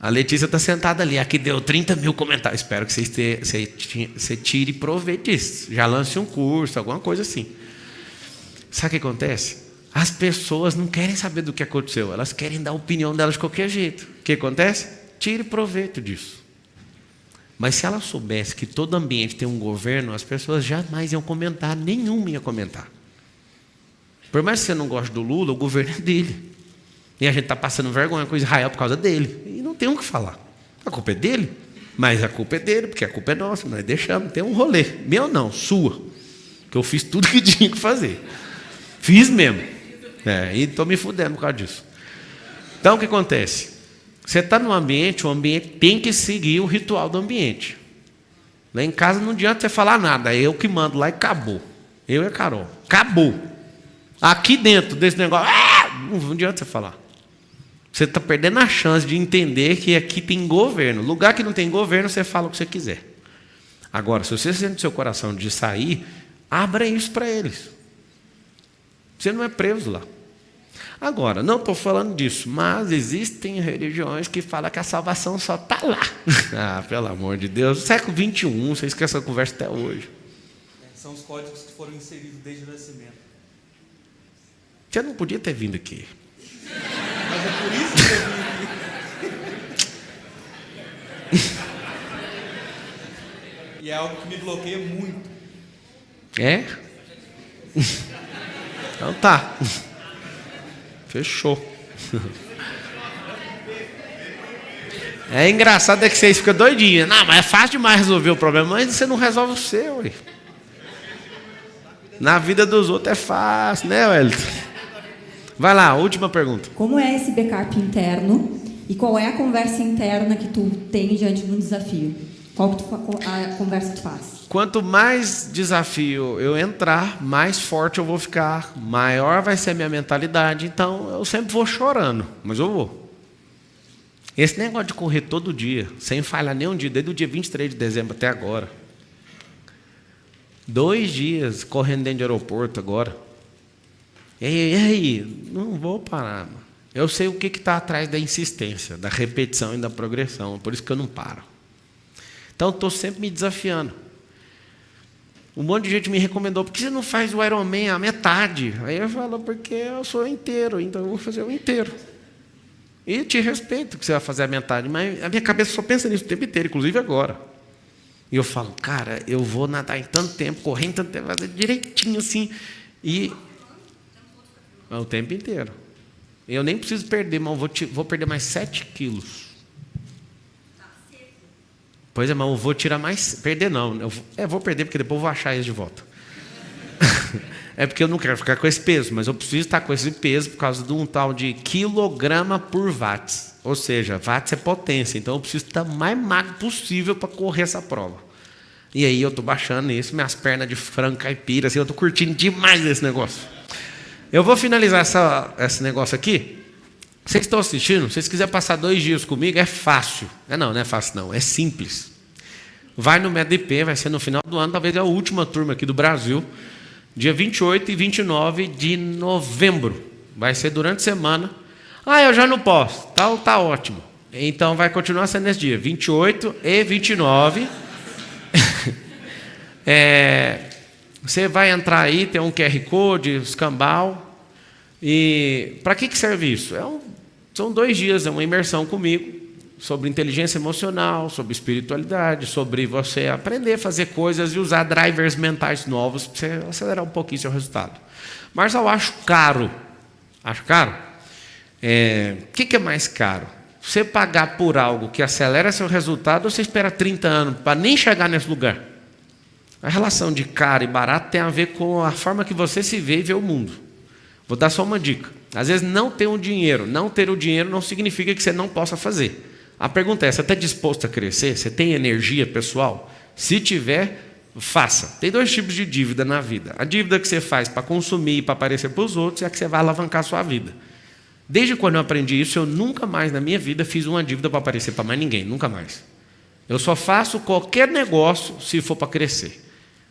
A Letícia está sentada ali. Aqui deu 30 mil comentários. Espero que você tire proveito disso. Já lance um curso, alguma coisa assim. Sabe o que acontece? As pessoas não querem saber do que aconteceu. Elas querem dar a opinião delas de qualquer jeito. O que acontece? Tire proveito disso. Mas se ela soubesse que todo ambiente tem um governo, as pessoas jamais iam comentar. Nenhuma ia comentar. Por mais que você não goste do Lula, o governo é dele. E a gente está passando vergonha com Israel por causa dele. E não tem o que falar. A culpa é dele. Mas a culpa é dele, porque a culpa é nossa. Nós deixamos. Tem um rolê. Meu não, sua. Que eu fiz tudo que tinha que fazer. Fiz mesmo. E estou me fudendo por causa disso. Então, o que acontece? Você está num ambiente, o ambiente tem que seguir o ritual do ambiente. Lá em casa não adianta você falar nada. É eu que mando lá e acabou. Eu e a Carol. Acabou. Aqui dentro desse negócio, não adianta você falar. Você está perdendo a chance de entender que aqui tem governo. Lugar que não tem governo, você fala o que você quiser. Agora, se você sente no seu coração de sair, abra isso para eles. Você não é preso lá. Agora, não estou falando disso, mas existem religiões que falam que a salvação só está lá. Pelo amor de Deus. Século XXI, você esquece essa conversa até hoje. São os códigos que foram inseridos desde o nascimento. Você não podia ter vindo aqui. Mas é por isso que eu vim aqui. E é algo que me bloqueia muito. É? Então tá. Fechou. É engraçado é que vocês ficam doidinhos. Não, mas é fácil demais resolver o problema. Mas você não resolve o seu. Ué. Na vida dos outros é fácil, né, Wellington? Vai lá, última pergunta. Como é esse backup interno e qual é a conversa interna que tu tem diante de um desafio? Qual que a conversa que tu faz? Quanto mais desafio eu entrar, mais forte eu vou ficar, maior vai ser a minha mentalidade. Então, eu sempre vou chorando, mas eu vou. Esse negócio de correr todo dia, sem falhar nenhum dia, desde o dia 23 de dezembro até agora. 2 dias correndo dentro de aeroporto agora. E aí, não vou parar, mano. Eu sei o que está atrás da insistência, da repetição e da progressão, por isso que eu não paro. Então, estou sempre me desafiando. Um monte de gente me recomendou, por que você não faz o Ironman a metade? Aí eu falo, porque eu sou inteiro, então eu vou fazer o inteiro. E te respeito que você vai fazer a metade, mas a minha cabeça só pensa nisso o tempo inteiro, inclusive agora. E eu falo, cara, eu vou nadar em tanto tempo, correr em tanto tempo, fazer direitinho assim, e o tempo inteiro. Eu nem preciso perder, mas eu vou perder mais 7 quilos. Pois é, mas eu vou tirar mais... Perder não. Eu vou perder porque depois eu vou achar eles de volta. É porque eu não quero ficar com esse peso, mas eu preciso estar com esse peso por causa de um tal de quilograma por watts. Ou seja, watts é potência. Então eu preciso estar o mais magro possível para correr essa prova. E aí eu estou baixando isso, minhas pernas de frango caipira, assim, eu estou curtindo demais esse negócio. Eu vou finalizar esse negócio aqui. Vocês que estão assistindo, se vocês quiserem passar 2 dias comigo, é fácil. Não é fácil não, é simples. Vai no MEDP, vai ser no final do ano, talvez é a última turma aqui do Brasil, dia 28 e 29 de novembro. Vai ser durante a semana. Eu já não posso. Tá ótimo. Então vai continuar sendo esse dia, 28 e 29. Você vai entrar aí, tem um QR Code, escambau. E para que serve isso? São 2 dias, é uma imersão comigo sobre inteligência emocional, sobre espiritualidade, sobre você aprender a fazer coisas e usar drivers mentais novos para você acelerar um pouquinho seu resultado. Mas eu acho caro. Acho caro? O que é mais caro? Você pagar por algo que acelera seu resultado ou você espera 30 anos para nem chegar nesse lugar? A relação de caro e barato tem a ver com a forma que você se vê e vê o mundo. Vou dar só uma dica. Às vezes não ter o dinheiro não significa que você não possa fazer. A pergunta é, você está disposto a crescer? Você tem energia pessoal? Se tiver, faça. Tem 2 tipos de dívida na vida. A dívida que você faz para consumir, para aparecer para os outros, é a que você vai alavancar a sua vida. Desde quando eu aprendi isso, eu nunca mais na minha vida fiz uma dívida para aparecer para mais ninguém, nunca mais. Eu só faço qualquer negócio se for para crescer.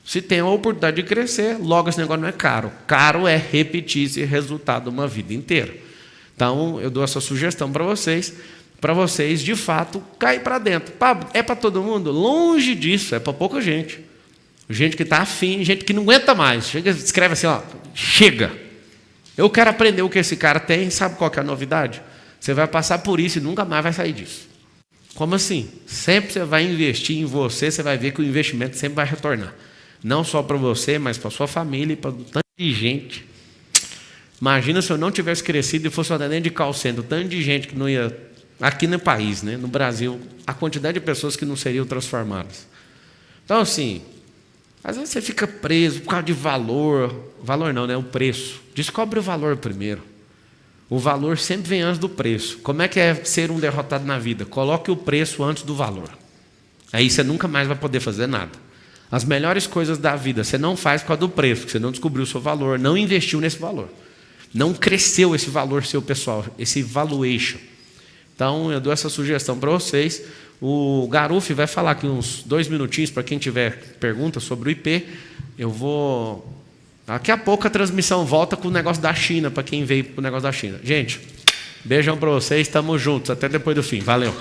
Se tem a oportunidade de crescer, logo esse negócio não é caro. Caro é repetir esse resultado uma vida inteira. Então, eu dou essa sugestão para vocês, de fato, cair para dentro. Pablo, é para todo mundo? Longe disso, é para pouca gente. Gente que está afim, gente que não aguenta mais. Chega, escreve assim, ó, chega. Eu quero aprender o que esse cara tem, sabe qual que é a novidade? Você vai passar por isso e nunca mais vai sair disso. Como assim? Sempre você vai investir em você, você vai ver que o investimento sempre vai retornar. Não só para você, mas para sua família e para um tanto de gente. Imagina se eu não tivesse crescido e fosse um atendente de call center, tanto de gente que não ia... Aqui no país, né, no Brasil, a quantidade de pessoas que não seriam transformadas. Então, assim, às vezes você fica preso por causa de valor. Valor não, né? O preço. Descobre o valor primeiro. O valor sempre vem antes do preço. Como é que é ser um derrotado na vida? Coloque o preço antes do valor. Aí você nunca mais vai poder fazer nada. As melhores coisas da vida você não faz por causa do preço, porque você não descobriu o seu valor, não investiu nesse valor. Não cresceu esse valor seu pessoal, esse valuation. Então, eu dou essa sugestão para vocês. O Garuf vai falar aqui uns 2 minutinhos para quem tiver perguntas sobre o IP. Eu vou... Daqui a pouco a transmissão volta com o negócio da China, para quem veio para o negócio da China. Gente, beijão para vocês, estamos juntos. Até depois do fim. Valeu.